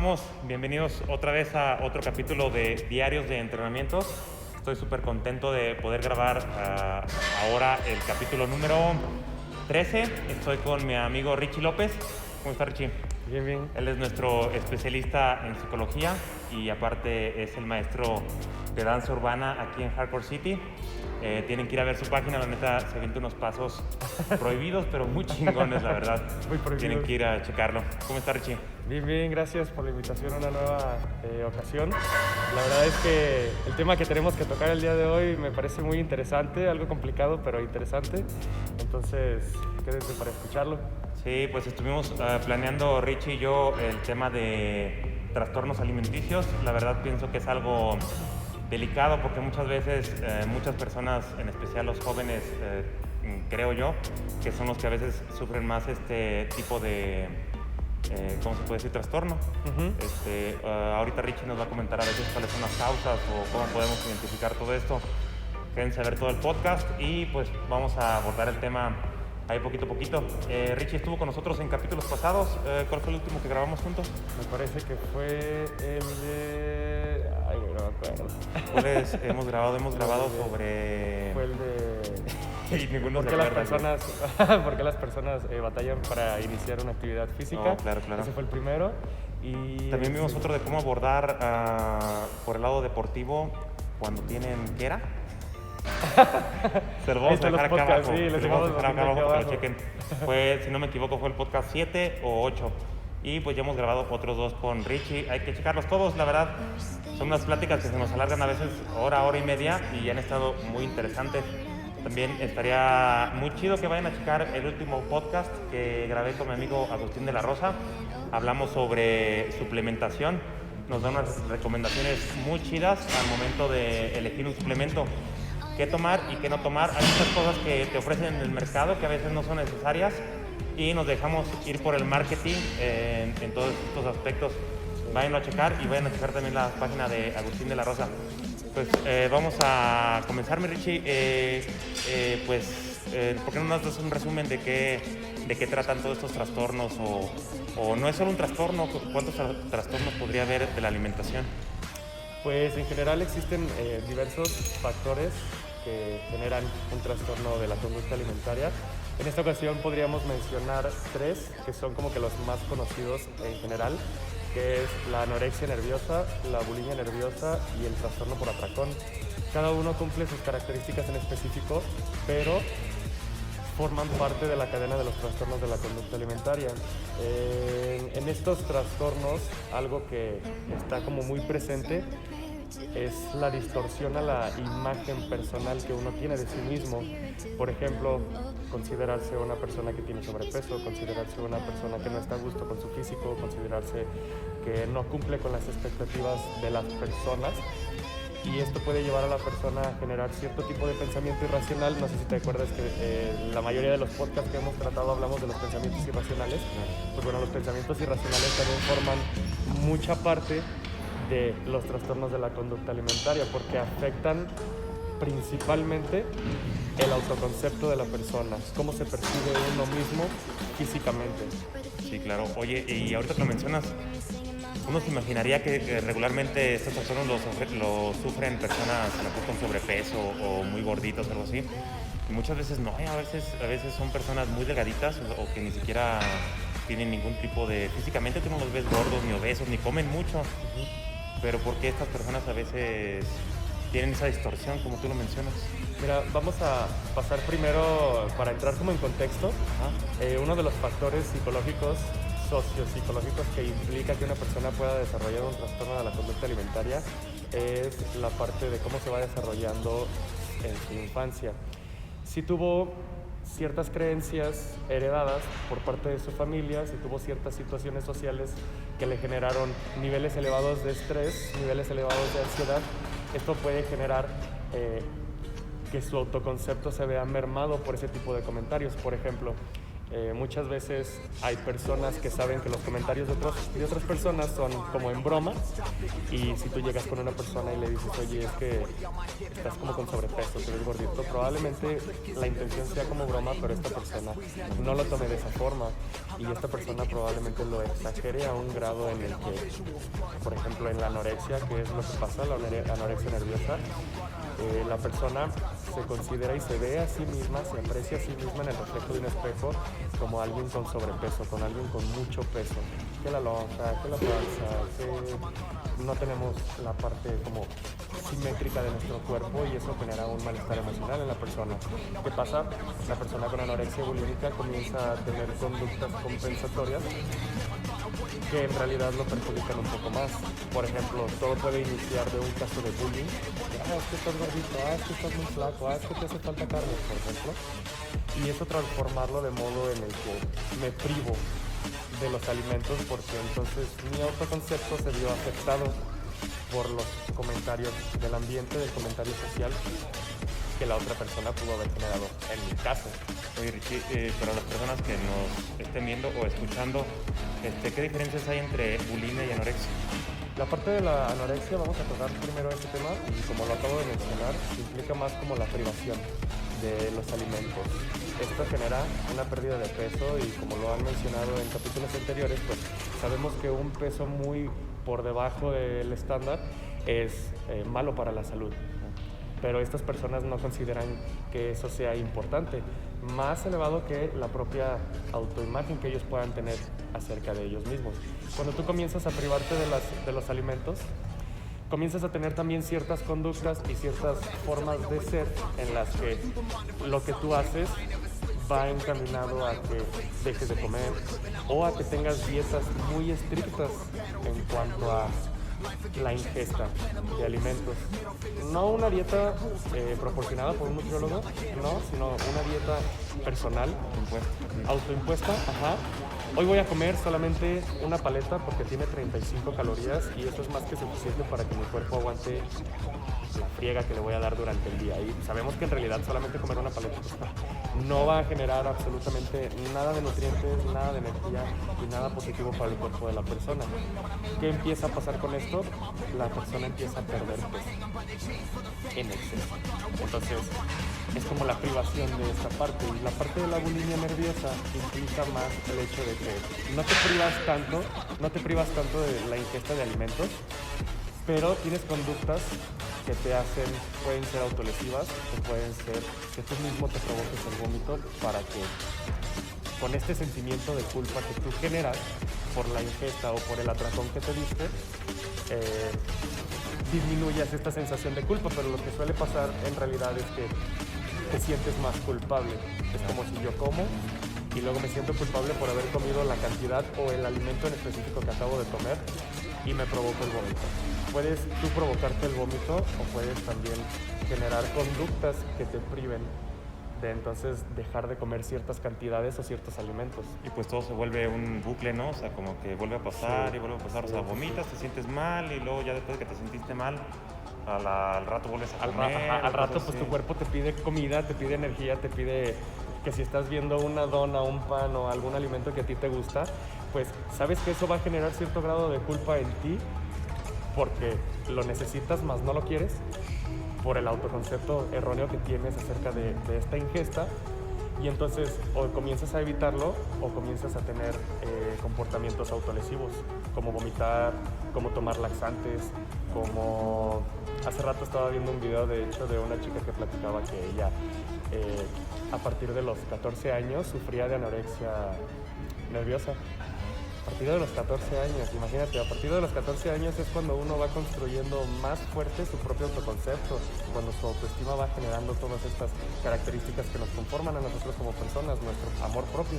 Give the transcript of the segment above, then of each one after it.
estamos? Bienvenidos otra vez a otro capítulo de Diarios de Entrenamientos. Estoy súper contento de poder grabar ahora el capítulo número 13. Estoy con mi amigo Richie López. ¿Cómo está, Richie? Bien, bien. Él es nuestro especialista en psicología y aparte es el maestro de danza urbana aquí en Hardcore City. Tienen que ir a ver su página, la neta se avienta unos pasos prohibidos, pero muy chingones, la verdad. Muy prohibidos. Tienen que ir a checarlo. ¿Cómo está, Richie? Bien, bien, gracias por la invitación a una nueva ocasión. La verdad es que el tema que tenemos que tocar el día de hoy me parece muy interesante, algo complicado, pero interesante. Entonces, quédense para escucharlo. Sí, pues estuvimos planeando Richie y yo el tema de trastornos alimenticios. La verdad pienso que es algo delicado porque muchas veces muchas personas, en especial los jóvenes, creo yo, que son los que a veces sufren más este tipo de, ¿cómo se puede decir? Trastorno. Ahorita Richie nos va a comentar a veces cuáles son las causas o cómo podemos identificar todo esto. Quédense a ver todo el podcast y pues vamos a abordar el tema ahí poquito a poquito. Richie estuvo con nosotros en capítulos pasados. ¿Cuál fue el último que grabamos juntos? Me parece que fue el de... Ay, no me acuerdo. ¿Cuáles hemos grabado sobre...? Fue el de... Y ninguno ¿Por se qué acuerda, ¿Por qué las personas batallan para iniciar una actividad física? Oh, claro. Ese fue el primero. Y También vimos otro de cómo abordar por el lado deportivo cuando tienen... ¿Qué era? Se lo vamos a dejar acá abajo. Sí, Se lo vamos a dejar acá abajo para que lo abajo. chequen. Si no me equivoco, fue el podcast 7 o 8. Y pues ya hemos grabado otros dos con Richie. Hay que checarlos todos, la verdad. Son unas pláticas que se nos alargan a veces hora y media y han estado muy interesantes. También estaría muy chido que vayan a checar el último podcast que grabé con mi amigo Agustín de la Rosa. Hablamos sobre suplementación. Nos da unas recomendaciones muy chidas al momento de elegir un suplemento. Qué tomar y qué no tomar. Hay muchas cosas que te ofrecen en el mercado que a veces no son necesarias y nos dejamos ir por el marketing en todos estos aspectos. Vayan a checar y vayan a checar también la página de Agustín de la Rosa. Pues vamos a comenzar, mi Richie. ¿Por qué no nos das un resumen de qué tratan todos estos trastornos? O no es solo un trastorno, ¿cuántos trastornos podría haber de la alimentación? Pues en general existen diversos factores que generan un trastorno de la conducta alimentaria. En esta ocasión podríamos mencionar 3 que son como que los más conocidos en general, que es la anorexia nerviosa, la bulimia nerviosa y el trastorno por atracón. Cada uno cumple sus características en específico, pero forman parte de la cadena de los trastornos de la conducta alimentaria. En estos trastornos, algo que está como muy presente es la distorsión a la imagen personal que uno tiene de sí mismo. Por ejemplo, considerarse una persona que tiene sobrepeso, considerarse una persona que no está a gusto con su físico, considerarse que no cumple con las expectativas de las personas. Y esto puede llevar a la persona a generar cierto tipo de pensamiento irracional. No sé si te acuerdas que la mayoría de los podcasts que hemos tratado hablamos de los pensamientos irracionales. Pues bueno, los pensamientos irracionales también forman mucha parte de los trastornos de la conducta alimentaria porque afectan principalmente el autoconcepto de la persona, cómo se percibe uno mismo físicamente. Sí, claro. Oye, y ahorita que lo mencionas, uno se imaginaría que regularmente estos trastornos los sufren personas a lo mejor con sobrepeso o muy gorditos o algo así. Y muchas veces no, a veces son personas muy delgaditas o que ni siquiera tienen ningún tipo de... Físicamente tú no los ves gordos ni obesos ni comen mucho. Pero ¿por qué estas personas a veces tienen esa distorsión como tú lo mencionas? Mira, vamos a pasar primero, para entrar como en contexto, uno de los factores psicológicos, sociopsicológicos que implica que una persona pueda desarrollar un trastorno de la conducta alimentaria es la parte de cómo se va desarrollando en su infancia. Si tuvo ciertas creencias heredadas por parte de su familia, si tuvo ciertas situaciones sociales que le generaron niveles elevados de estrés, niveles elevados de ansiedad, esto puede generar que su autoconcepto se vea mermado por ese tipo de comentarios. Por ejemplo, Muchas veces hay personas que saben que los comentarios de otras personas son como en broma, y si tú llegas con una persona y le dices, oye, es que estás como con sobrepeso, te ves gordito, probablemente la intención sea como broma, pero esta persona no lo tome de esa forma, y esta persona probablemente lo exagere a un grado en el que, por ejemplo, en la anorexia, que es lo que pasa, la anorexia nerviosa, la persona se considera y se ve a sí misma, se aprecia a sí misma en el reflejo de un espejo como alguien con sobrepeso, con alguien con mucho peso, que la lonja, que la panza, que no tenemos la parte como simétrica de nuestro cuerpo, y eso genera un malestar emocional en la persona. ¿Qué pasa? La persona con anorexia bulímica comienza a tener conductas compensatorias que en realidad lo perjudican un poco más. Por ejemplo, todo puede iniciar de un caso de bullying. Es que estás gordito, es que estás muy flaco, es que te hace falta carne, por ejemplo. Y eso transformarlo de modo en el que me privo de los alimentos, porque entonces mi autoconcepto se vio afectado por los comentarios del ambiente, del comentario social que la otra persona pudo haber generado en mi caso. Oye, Richie, para las personas que nos estén viendo o escuchando, ¿qué diferencias hay entre bulimia y anorexia? La parte de la anorexia, vamos a tocar primero este tema, y como lo acabo de mencionar, implica más como la privación de los alimentos. Esto genera una pérdida de peso, y como lo han mencionado en capítulos anteriores, pues sabemos que un peso muy por debajo del estándar es malo para la salud. Pero estas personas no consideran que eso sea importante, más elevado que la propia autoimagen que ellos puedan tener acerca de ellos mismos. Cuando tú comienzas a privarte de los alimentos, comienzas a tener también ciertas conductas y ciertas formas de ser en las que lo que tú haces va encaminado a que dejes de comer, o a que tengas dietas muy estrictas en cuanto a la ingesta de alimentos. No una dieta proporcionada por un nutriólogo, no, sino una dieta personal, autoimpuesta. Ajá. Hoy voy a comer solamente una paleta porque tiene 35 calorías, y eso es más que suficiente para que mi cuerpo aguante la friega que le voy a dar durante el día. Y sabemos que en realidad solamente comer una paleta pues, no va a generar absolutamente nada de nutrientes, nada de energía y nada positivo para el cuerpo de la persona. ¿Qué empieza a pasar con esto? La persona empieza a perder peso en exceso. Entonces es como la privación de esta parte, y la parte de la bulimia nerviosa implica más el hecho de que no te privas tanto de la ingesta de alimentos, pero tienes conductas que pueden ser autolesivas, o pueden ser que tú mismo te provoques el vómito, para que con este sentimiento de culpa que tú generas por la ingesta o por el atracón que te diste, disminuyas esta sensación de culpa. Pero lo que suele pasar en realidad es que te sientes más culpable. Es como si yo como y luego me siento culpable por haber comido la cantidad o el alimento en específico que acabo de comer, y me provoco el vómito. Puedes tú provocarte el vómito, o puedes también generar conductas que te priven de entonces dejar de comer ciertas cantidades o ciertos alimentos. Y pues todo se vuelve un bucle, ¿no? O sea, como que vuelve a pasar, sí, y vuelve a pasar. Sí, o sea, vomitas, te sientes mal, y luego ya después de que te sentiste mal, al rato vuelves a comer. Al rato pues tu cuerpo te pide comida, te pide energía, te pide que si estás viendo una dona, un pan o algún alimento que a ti te gusta, pues sabes que eso va a generar cierto grado de culpa en ti, porque lo necesitas más no lo quieres, por el autoconcepto erróneo que tienes acerca de esta ingesta, y entonces o comienzas a evitarlo o comienzas a tener comportamientos autolesivos, como vomitar, como tomar laxantes, como... Hace rato estaba viendo un video, de hecho, de una chica que platicaba que ella a partir de los 14 años sufría de anorexia nerviosa. A partir de los 14 años, imagínate, a partir de los 14 años es cuando uno va construyendo más fuerte su propio autoconcepto, cuando su autoestima va generando todas estas características que nos conforman a nosotros como personas, nuestro amor propio.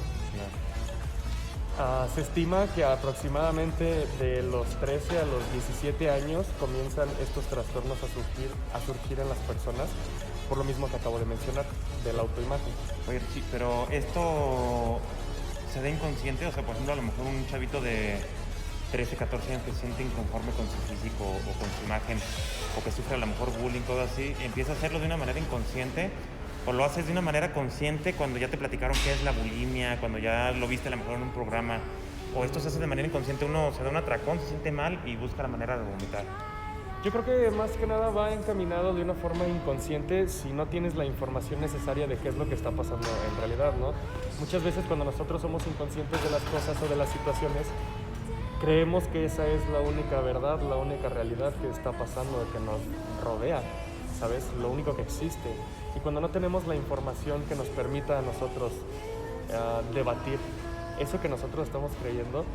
Se estima que aproximadamente de los 13 a los 17 años comienzan estos trastornos a surgir en las personas, por lo mismo que acabo de mencionar, de la autoimagen. Oye, sí, pero esto se da inconsciente, o sea, por ejemplo, a lo mejor un chavito de 13, 14 años que se siente inconforme con su físico o con su imagen, o que sufre a lo mejor bullying, todo así, empieza a hacerlo de una manera inconsciente, ¿O lo haces de una manera consciente cuando ya te platicaron qué es la bulimia, cuando ya lo viste a lo mejor en un programa? ¿O esto se hace de manera inconsciente? Uno se da un atracón, se siente mal y busca la manera de vomitar. Yo creo que más que nada va encaminado de una forma inconsciente si no tienes la información necesaria de qué es lo que está pasando en realidad, ¿no? Muchas veces cuando nosotros somos inconscientes de las cosas o de las situaciones, creemos que esa es la única verdad, la única realidad que está pasando, que nos rodea, ¿sabes? Lo único que existe. Y cuando no tenemos la información que nos permita a nosotros debatir eso que nosotros estamos creyendo,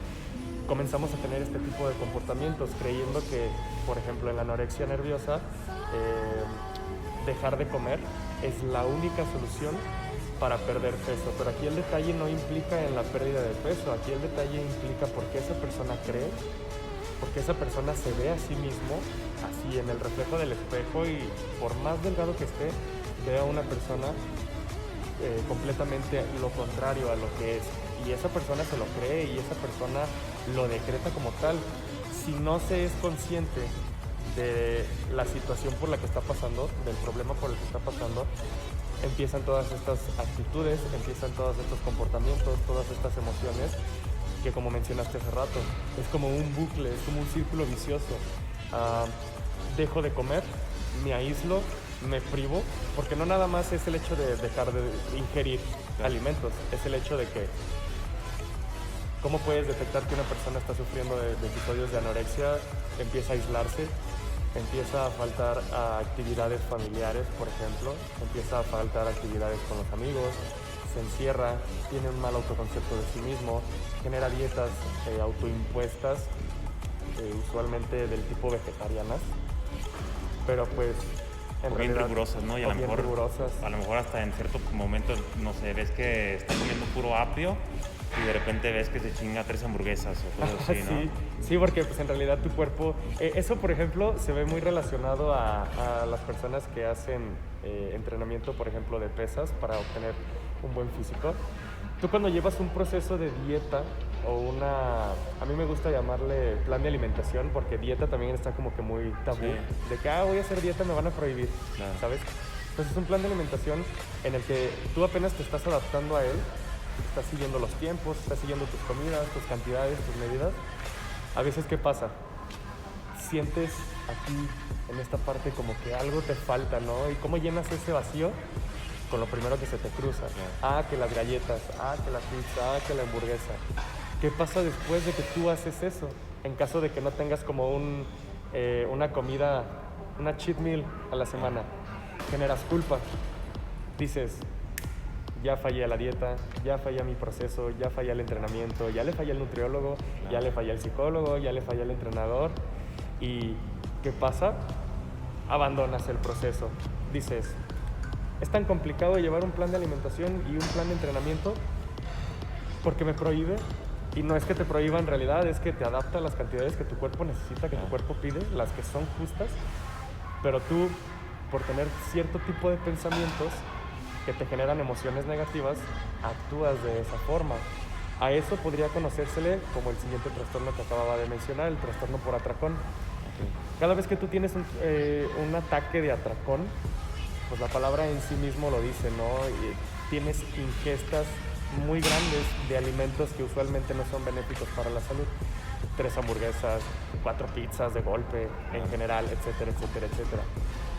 comenzamos a tener este tipo de comportamientos, creyendo que, por ejemplo, en la anorexia nerviosa, dejar de comer es la única solución para perder peso. Pero aquí el detalle no implica en la pérdida de peso, aquí el detalle implica por qué esa persona cree, porque esa persona se ve a sí mismo así en el reflejo del espejo y por más delgado que esté, ve a una persona completamente lo contrario a lo que es. Y esa persona se lo cree y esa persona lo decreta como tal. Si no se es consciente de la situación por la que está pasando, del problema por el que está pasando, empiezan todas estas actitudes, empiezan todos estos comportamientos, todas estas emociones que, como mencionaste hace rato, es como un bucle, es como un círculo vicioso. Dejo de comer, me aíslo, me privo, porque no nada más es el hecho de dejar de ingerir alimentos, es el hecho de que ¿cómo puedes detectar que una persona está sufriendo de episodios de anorexia? Empieza a aislarse, empieza a faltar a actividades familiares, por ejemplo, empieza a faltar actividades con los amigos, se encierra, tiene un mal autoconcepto de sí mismo, genera dietas autoimpuestas, usualmente del tipo vegetarianas, pero pues en o bien realidad, rigurosas, ¿no? Y a lo mejor hasta en ciertos momentos, no sé, ves que está comiendo puro apio y de repente ves que se chinga 3 hamburguesas o cosas así, ¿no? Sí, sí, porque pues en realidad tu cuerpo, eso por ejemplo se ve muy relacionado a las personas que hacen entrenamiento, por ejemplo, de pesas para obtener un buen físico. Tú cuando llevas un proceso de dieta o a mí me gusta llamarle plan de alimentación, porque dieta también está como que muy tabú, sí, de que voy a hacer dieta, me van a prohibir, claro, ¿sabes? Entonces es un plan de alimentación en el que tú apenas te estás adaptando a él, estás siguiendo los tiempos, estás siguiendo tus comidas, tus cantidades, tus medidas. A veces, ¿qué pasa? Sientes aquí, en esta parte, como que algo te falta, ¿no? ¿Y cómo llenas ese vacío? Con lo primero que se te cruza. Que las galletas, que la pizza, que la hamburguesa. ¿Qué pasa después de que tú haces eso? En caso de que no tengas como una comida, una cheat meal a la semana, generas culpa. Dices, ya fallé a la dieta, ya fallé a mi proceso, ya fallé al entrenamiento, ya le fallé al nutriólogo, ya le fallé al psicólogo, ya le fallé al entrenador. ¿Y qué pasa? Abandonas el proceso. Dices, es tan complicado llevar un plan de alimentación y un plan de entrenamiento porque me prohíbe. Y no es que te prohíba en realidad, es que te adapta a las cantidades que tu cuerpo necesita, que tu cuerpo pide, las que son justas. Pero tú, por tener cierto tipo de pensamientos que te generan emociones negativas, actúas de esa forma. A eso podría conocérsele como el siguiente trastorno que acababa de mencionar, el trastorno por atracón. Cada vez que tú tienes un ataque de atracón, pues la palabra en sí mismo lo dice, ¿no? Y tienes ingestas muy grandes de alimentos que usualmente no son benéficos para la salud. 3 hamburguesas, 4 pizzas de golpe, en general, etcétera, etcétera, etcétera.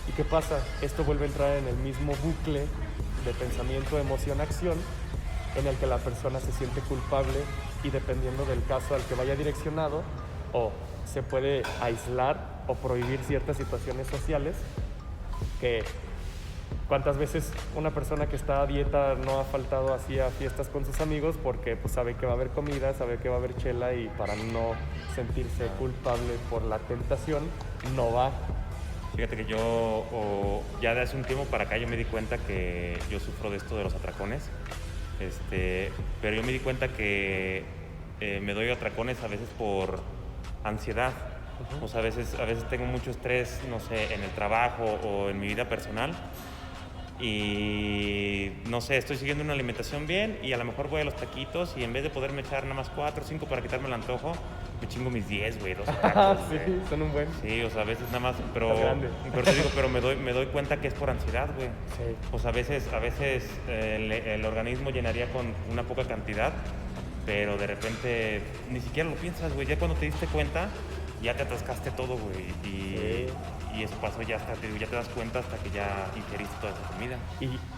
¿Y qué pasa? Esto vuelve a entrar en el mismo bucle de pensamiento, emoción, acción, en el que la persona se siente culpable y dependiendo del caso al que vaya direccionado, o se puede aislar o prohibir ciertas situaciones sociales que ¿cuántas veces una persona que está a dieta no ha faltado así a fiestas con sus amigos porque pues, sabe que va a haber comida, sabe que va a haber chela y para no sentirse culpable por la tentación, no va? Fíjate que yo, ya de hace un tiempo para acá, yo me di cuenta que yo sufro de esto de los atracones, pero yo me di cuenta que me doy atracones a veces por ansiedad. Uh-huh. O sea, a veces tengo mucho estrés, no sé, en el trabajo o en mi vida personal. Y no sé, estoy siguiendo una alimentación bien y a lo mejor voy a los taquitos y en vez de poderme echar nada más 4 o 5 para quitarme el antojo, me chingo mis 10, güey, 12 tacos, Sí, güey. son un buen. Sí, o sea, a veces nada más, pero Está grande. te digo, pero me doy cuenta que es por ansiedad, güey. Sí. Pues a veces el organismo llenaría con una poca cantidad, pero de repente ni siquiera lo piensas, güey. Ya cuando te diste cuenta, ya te atascaste todo, güey. Y eso pasó ya hasta, ya te das cuenta hasta que ya ingeriste toda esa comida.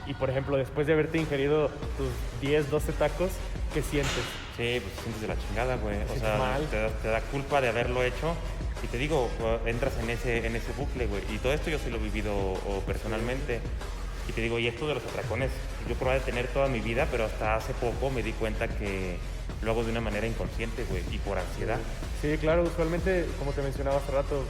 Y por ejemplo, después de haberte ingerido tus 10, 12 tacos, ¿qué sientes? Sí, pues te sientes de la chingada, güey. O sientes sea, mal. te da culpa de haberlo hecho. Y te digo, entras en ese bucle, güey. Y todo esto yo sí lo he vivido personalmente. Y te digo, y esto de los atracones, yo probaba de tener toda mi vida, pero hasta hace poco me di cuenta que lo hago de una manera inconsciente, güey, y por ansiedad. Sí, claro, usualmente, como te mencionaba hace rato,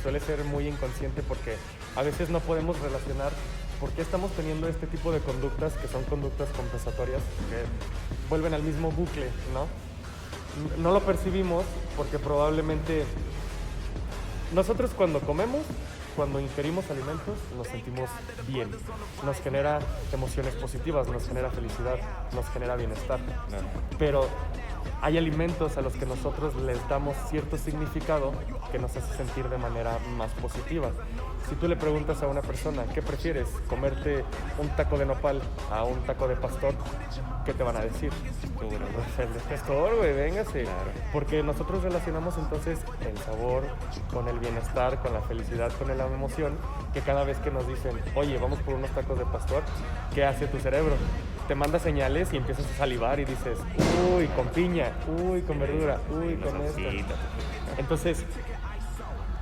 suele ser muy inconsciente porque a veces no podemos relacionar por qué estamos teniendo este tipo de conductas, que son conductas compensatorias, que vuelven al mismo bucle, ¿no? No lo percibimos porque probablemente nosotros cuando comemos, cuando ingerimos alimentos, nos sentimos bien, nos genera emociones positivas, nos genera felicidad, nos genera bienestar. Claro. Pero hay alimentos a los que nosotros les damos cierto significado que nos hace sentir de manera más positiva. Si tú le preguntas a una persona, ¿qué prefieres? ¿Comerte un taco de nopal a un taco de pastor? ¿Qué te van a decir? Tú, güey, El de pastor, güey, véngase. Claro. Porque nosotros relacionamos entonces el sabor con el bienestar, con la felicidad, con la emoción, que cada vez que nos dicen, oye, vamos por unos tacos de pastor, ¿qué hace tu cerebro? Te manda señales y empiezas a salivar y dices, uy, con piña, uy, con verdura, uy, la con esto. salsita, Entonces,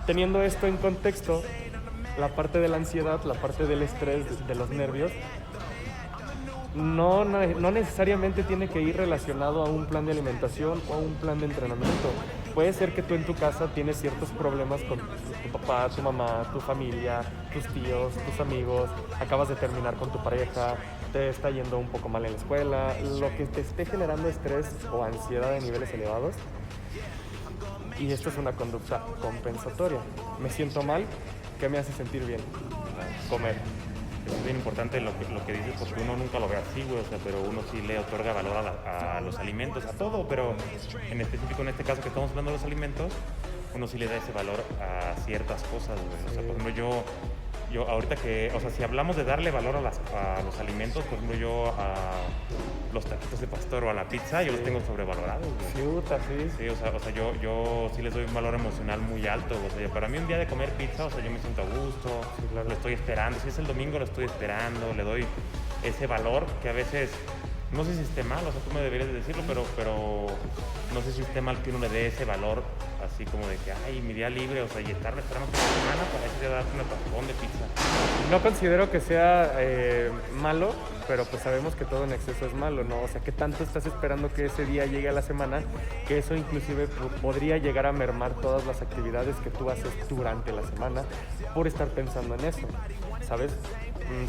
teniendo esto en contexto, la parte de la ansiedad, la parte del estrés, de los nervios, no necesariamente tiene que ir relacionado a un plan de alimentación o a un plan de entrenamiento. Puede ser que tú en tu casa tienes ciertos problemas con tu papá, tu mamá, tu familia, tus tíos, tus amigos, acabas de terminar con tu pareja, te está yendo un poco mal en la escuela, lo que te esté generando estrés o ansiedad de niveles elevados. Y esto es una conducta compensatoria. Me siento mal, ¿qué me hace sentir bien? Comer. Es bien importante lo que dices, porque uno nunca lo ve así, güey, o sea, pero uno sí le otorga valor a los alimentos, a todo, pero en específico en este caso que estamos hablando de los alimentos, uno sí le da ese valor a ciertas cosas, güey. O sea, por ejemplo, yo ahorita que, o sea, si hablamos de darle valor a los alimentos, por ejemplo, yo a los taquitos de pastor o a la pizza, yo los tengo sobrevalorados, güey. Chuta, sí. Sí, o sea, yo sí les doy un valor emocional muy alto. O sea, para mí un día de comer pizza, o sea, yo me siento a gusto, Sí, claro. lo estoy esperando. Si es el domingo, lo estoy esperando, le doy ese valor que a veces, no sé si esté mal, o sea, tú me deberías de decirlo, pero no sé si esté mal que uno le dé ese valor, así como de que, ay, mi día libre, o sea, y estarme esperando toda la semana para ese día darte un atracón de pizza. No considero que sea malo, pero pues sabemos que todo en exceso es malo, ¿no? O sea, ¿qué tanto estás esperando que ese día llegue a la semana? Que eso inclusive podría llegar a mermar todas las actividades que tú haces durante la semana por estar pensando en eso, ¿sabes?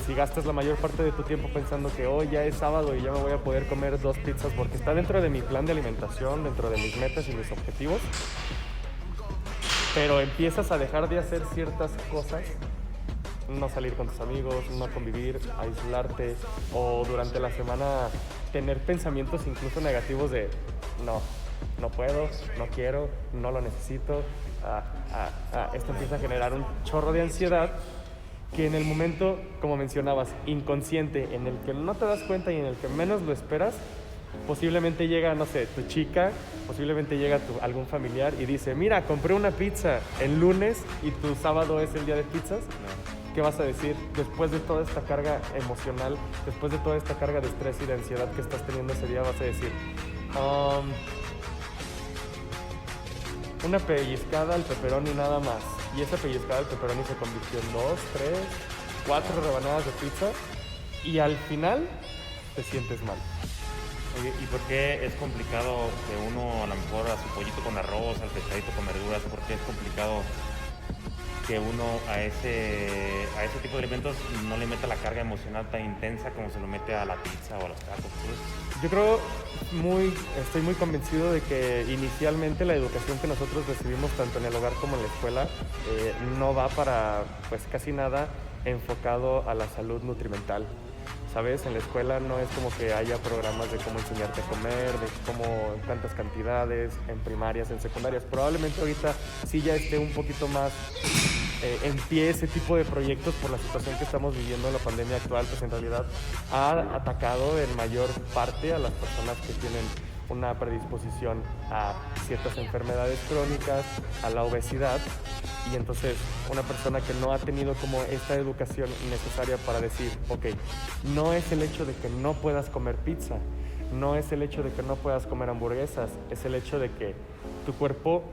Si gastas la mayor parte de tu tiempo pensando que hoy ya es sábado y ya me voy a poder comer 2 pizzas porque está dentro de mi plan de alimentación, dentro de mis metas y mis objetivos, pero empiezas a dejar de hacer ciertas cosas, no salir con tus amigos, no convivir, aislarte o durante la semana tener pensamientos incluso negativos de no puedo, no quiero, no lo necesito. Esto empieza a generar un chorro de ansiedad que en el momento, como mencionabas, inconsciente, en el que no te das cuenta y en el que menos lo esperas, posiblemente llega, no sé, tu chica, posiblemente llega algún familiar y dice, mira, compré una pizza el lunes y tu sábado es el día de pizzas. ¿Qué vas a decir después de toda esta carga emocional, después de toda esta carga de estrés y de ansiedad que estás teniendo ese día? Vas a decir, una pellizcada al pepperoni nada más. Y esa pellizcada al pepperoni se convirtió en 2, 3, 4 rebanadas de pizza y al final te sientes mal. Oye, ¿y por qué es complicado que uno a lo mejor a su pollito con arroz, al pescadito con verduras, por qué es complicado que uno a ese tipo de alimentos no le meta la carga emocional tan intensa como se lo mete a la pizza o a los tacos? Yo creo, estoy muy convencido de que inicialmente la educación que nosotros recibimos tanto en el hogar como en la escuela no va para pues casi nada enfocado a la salud nutrimental. ¿sabes? En la escuela no es como que haya programas de cómo enseñarte a comer, de cómo, cuántas cantidades, en primarias, en secundarias. Probablemente ahorita sí ya esté un poquito más en pie ese tipo de proyectos por la situación que estamos viviendo en la pandemia actual, pues en realidad ha atacado en mayor parte a las personas que tienen una predisposición a ciertas enfermedades crónicas, a la obesidad, y entonces una persona que no ha tenido como esta educación necesaria para decir, ok, no es el hecho de que no puedas comer pizza, no es el hecho de que no puedas comer hamburguesas, es el hecho de que tu cuerpo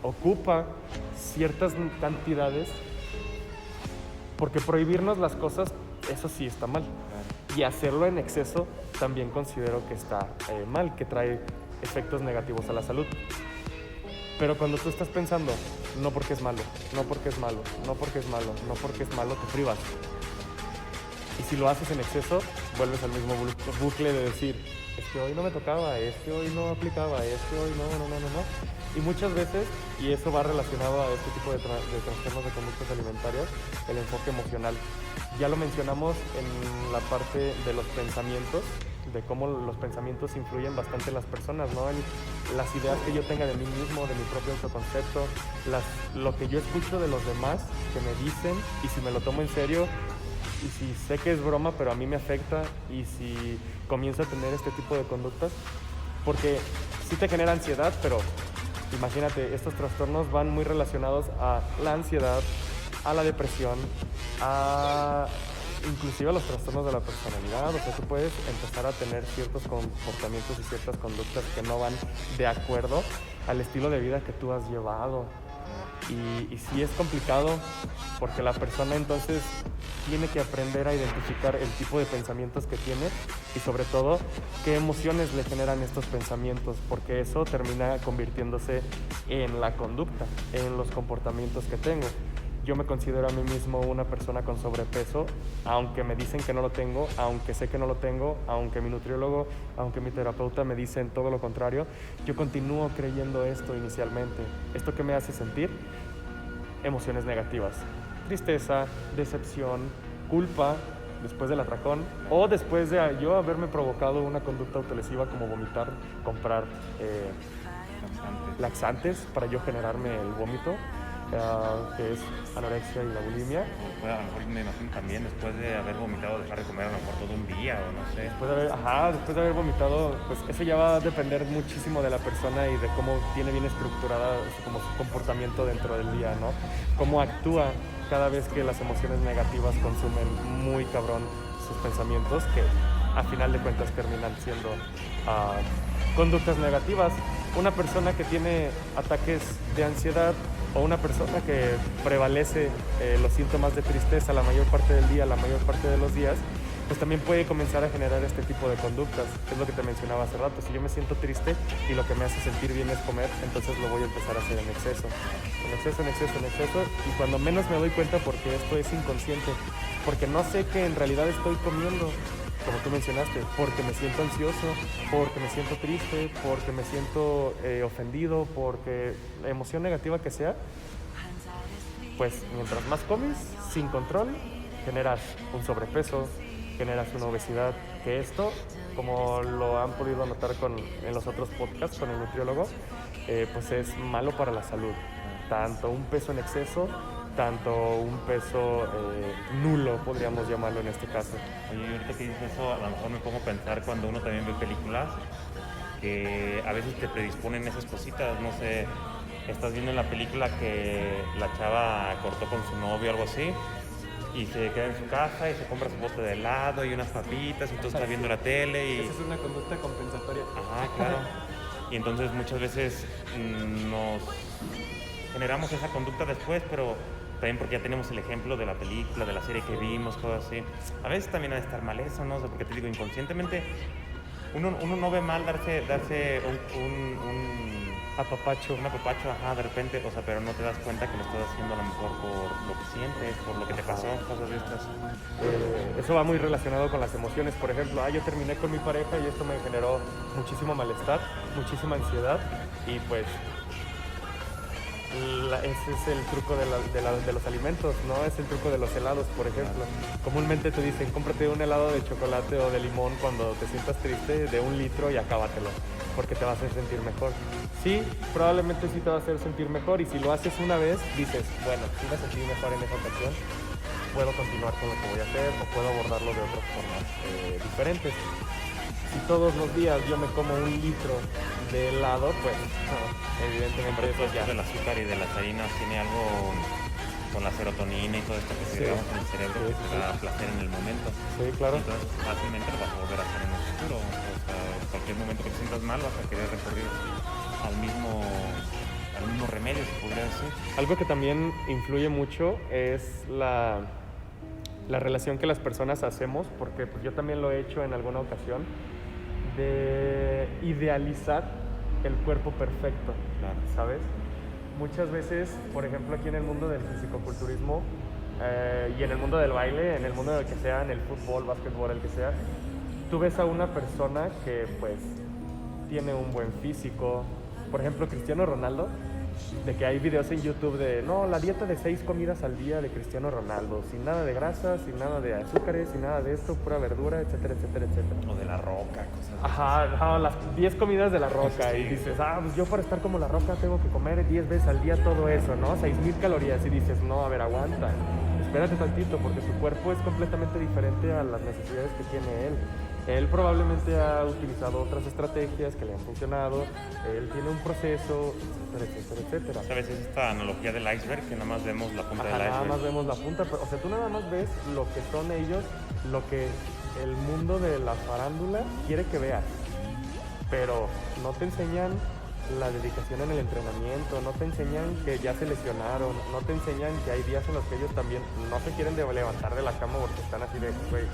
ocupa ciertas cantidades, porque prohibirnos las cosas, eso sí está mal. Y hacerlo en exceso también considero que está mal, que trae efectos negativos a la salud. Pero cuando tú estás pensando, no porque es malo, no porque es malo, no porque es malo, no porque es malo, te privas. Y si lo haces en exceso, vuelves al mismo bucle de decir, es que hoy no me tocaba, es que hoy no aplicaba, es que hoy no. Y muchas veces, y eso va relacionado a este tipo de trastornos de conductas alimentarias, el enfoque emocional. Ya lo mencionamos en la parte de los pensamientos, de cómo los pensamientos influyen bastante en las personas, ¿no? En las ideas que yo tenga de mí mismo, de mi propio autoconcepto, lo que yo escucho de los demás que me dicen, y si me lo tomo en serio, y si sé que es broma, pero a mí me afecta, y si comienzo a tener este tipo de conductas, porque sí te genera ansiedad, pero imagínate, estos trastornos van muy relacionados a la ansiedad, a la depresión, inclusive a los trastornos de la personalidad. O sea, tú puedes empezar a tener ciertos comportamientos y ciertas conductas que no van de acuerdo al estilo de vida que tú has llevado. Y sí es complicado, porque la persona entonces tiene que aprender a identificar el tipo de pensamientos que tiene y sobre todo qué emociones le generan estos pensamientos, porque eso termina convirtiéndose en la conducta, en los comportamientos que tengo. Yo me considero a mí mismo una persona con sobrepeso, aunque me dicen que no lo tengo, aunque sé que no lo tengo, aunque mi nutriólogo, aunque mi terapeuta me dicen todo lo contrario, yo continúo creyendo esto inicialmente. ¿Esto qué me hace sentir? Emociones negativas. Tristeza, decepción, culpa, después del atracón, o después de yo haberme provocado una conducta autolesiva como vomitar, comprar laxantes para yo generarme el vómito. Que es anorexia y la bulimia. O a lo mejor me imagino también después de haber vomitado dejar de comer a lo mejor todo un día o no sé. Después de haber vomitado, pues eso ya va a depender muchísimo de la persona y de cómo tiene bien estructurada como su comportamiento dentro del día, ¿no? Cómo actúa cada vez que las emociones negativas consumen muy cabrón sus pensamientos, que a final de cuentas terminan siendo conductas negativas. Una persona que tiene ataques de ansiedad o una persona que prevalece los síntomas de tristeza la mayor parte del día, la mayor parte de los días, pues también puede comenzar a generar este tipo de conductas. Es lo que te mencionaba hace rato. Si yo me siento triste y lo que me hace sentir bien es comer, entonces lo voy a empezar a hacer en exceso. En exceso. Y cuando menos me doy cuenta, porque esto es inconsciente, porque no sé que en realidad estoy comiendo, como tú mencionaste, porque me siento ansioso, porque me siento triste, porque me siento ofendido, porque la emoción negativa que sea, pues mientras más comes sin control, generas un sobrepeso, generas una obesidad, que esto, como lo han podido notar en los otros podcasts con el nutriólogo, pues es malo para la salud. Tanto un peso en exceso, tanto un peso nulo, podríamos llamarlo en este caso. Oye, ahorita que dices eso, a lo mejor me pongo a pensar cuando uno también ve películas que a veces te predisponen esas cositas, no sé, estás viendo en la película que la chava cortó con su novio o algo así y se queda en su casa y se compra su bote de helado y unas papitas y entonces está viendo la tele y... Esa es una conducta compensatoria. Ajá, claro. Y entonces muchas veces nos generamos esa conducta después, pero también porque ya tenemos el ejemplo de la película, de la serie que vimos, cosas así. A veces también ha de estar mal eso, ¿no? O sea, porque te digo, inconscientemente uno no ve mal darse un apapacho, ajá, de repente, o sea, pero no te das cuenta que lo estás haciendo a lo mejor por lo que sientes, por lo que te pasó, cosas de estas. Eso va muy relacionado con las emociones. Por ejemplo, yo terminé con mi pareja y esto me generó muchísimo malestar, muchísima ansiedad y pues ese es el truco de los alimentos, ¿no? Es el truco de los helados, por ejemplo. Comúnmente te dicen, cómprate un helado de chocolate o de limón cuando te sientas triste, de 1 litro y acábatelo, porque te va a hacer sentir mejor. Sí, probablemente sí te va a hacer sentir mejor, y si lo haces una vez, dices, bueno, sí me sentí mejor en esa ocasión, puedo continuar con lo que voy a hacer o puedo abordarlo de otras formas diferentes. Si todos los días yo me como 1 litro de helado, pues evidentemente eso ya... del azúcar y de las harinas tiene algo con la serotonina y todo esto que se graba en el cerebro, que te da placer en el momento. Sí, claro. Entonces fácilmente lo vas a volver a hacer en el futuro. O sea, en cualquier momento que te sientas mal vas a querer recurrir al mismo remedio, se podría decir. Algo que también influye mucho es la relación que las personas hacemos, porque pues, yo también lo he hecho en alguna ocasión, de idealizar el cuerpo perfecto, claro. ¿Sabes? Muchas veces, por ejemplo, aquí en el mundo del fisicoculturismo y en el mundo del baile, en el mundo del que sea, en el fútbol, básquetbol, el que sea, tú ves a una persona que pues tiene un buen físico. Por ejemplo, Cristiano Ronaldo, de que hay videos en YouTube de, no, la dieta de 6 comidas al día de Cristiano Ronaldo, sin nada de grasa, sin nada de azúcares, sin nada de esto, pura verdura, etcétera, etcétera, etcétera. O de La Roca, cosas así. Ajá, no, las 10 comidas de La Roca, Sí. y dices, pues yo para estar como La Roca tengo que comer 10 veces al día todo eso, ¿no? 6,000 calorías, y dices, no, a ver, aguanta, espérate tantito, porque tu cuerpo es completamente diferente a las necesidades que tiene él. Él probablemente ha utilizado otras estrategias que le han funcionado, él tiene un proceso, etcétera, etcétera, etcétera. ¿Sabes? Es esta analogía del iceberg, que nada más vemos la punta del iceberg. Nada más vemos la punta, pero, o sea, tú nada más ves lo que son ellos, lo que el mundo de la farándula quiere que veas, pero no te enseñan la dedicación en el entrenamiento, no te enseñan que ya se lesionaron, no te enseñan que hay días en los que ellos también no se quieren levantar de la cama porque están así de, güey,